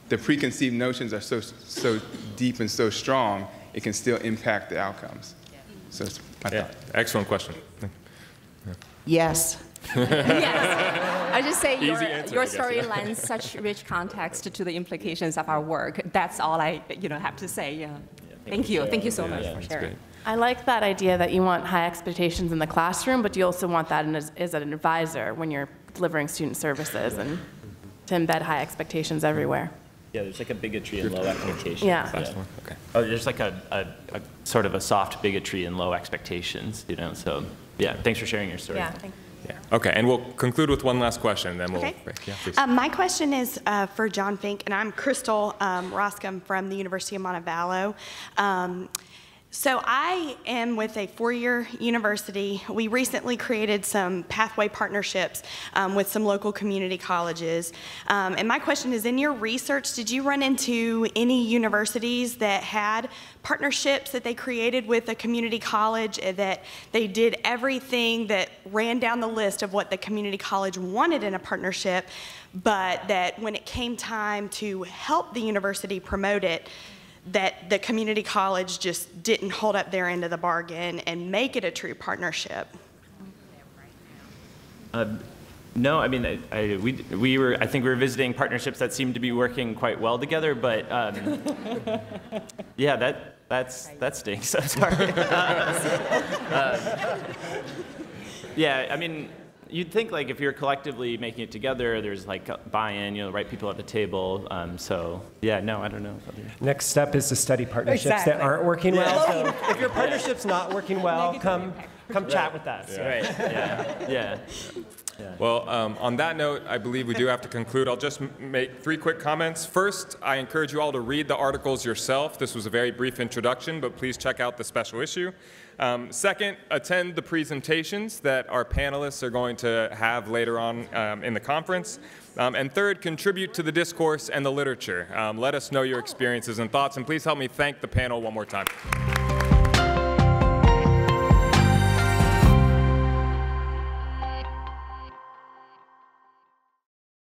the preconceived notions are so deep and so strong, it can still impact the outcomes. So it's my thought. Excellent question. Yes. Yes. I just say your story yeah. lends such rich context to the implications of our work. That's all I have to say. Yeah. Thank you. Thank you so much for sharing. I like that idea that you want high expectations in the classroom, but you also want that as an advisor when you're delivering student services, and to embed high expectations everywhere. Yeah, there's like a bigotry and low expectations. Yeah. Okay. Oh, there's like a sort of a soft bigotry and low expectations, So yeah, thanks for sharing your story. Yeah. Thank you. Yeah. Okay, and we'll conclude with one last question, then we'll break. Yeah, please. My question is for John Fink, and I'm Crystal Roscom from the University of Montevallo. So I am with a four-year university. We recently created some pathway partnerships with some local community colleges. And my question is, in your research, did you run into any universities that had partnerships that they created with a community college, that they did everything that ran down the list of what the community college wanted in a partnership, but that when it came time to help the university promote it, that the community college just didn't hold up their end of the bargain and make it a true partnership? No, I mean, I think we were visiting partnerships that seemed to be working quite well together, but yeah, that stinks. I'm sorry. Yeah, I mean, you'd think like if you're collectively making it together, there's like buy-in, the right people at the table. So yeah, no, I don't know. Next step is to study partnerships that aren't working well. So if your partnership's not working well, come chat with us. Yeah. Right. Yeah. Well, on that note, I believe we do have to conclude. I'll just make 3 quick comments. First, I encourage you all to read the articles yourself. This was a very brief introduction, but please check out the special issue. Second, attend the presentations that our panelists are going to have later on in the conference. And third, contribute to the discourse and the literature. Let us know your experiences and thoughts, and please help me thank the panel one more time.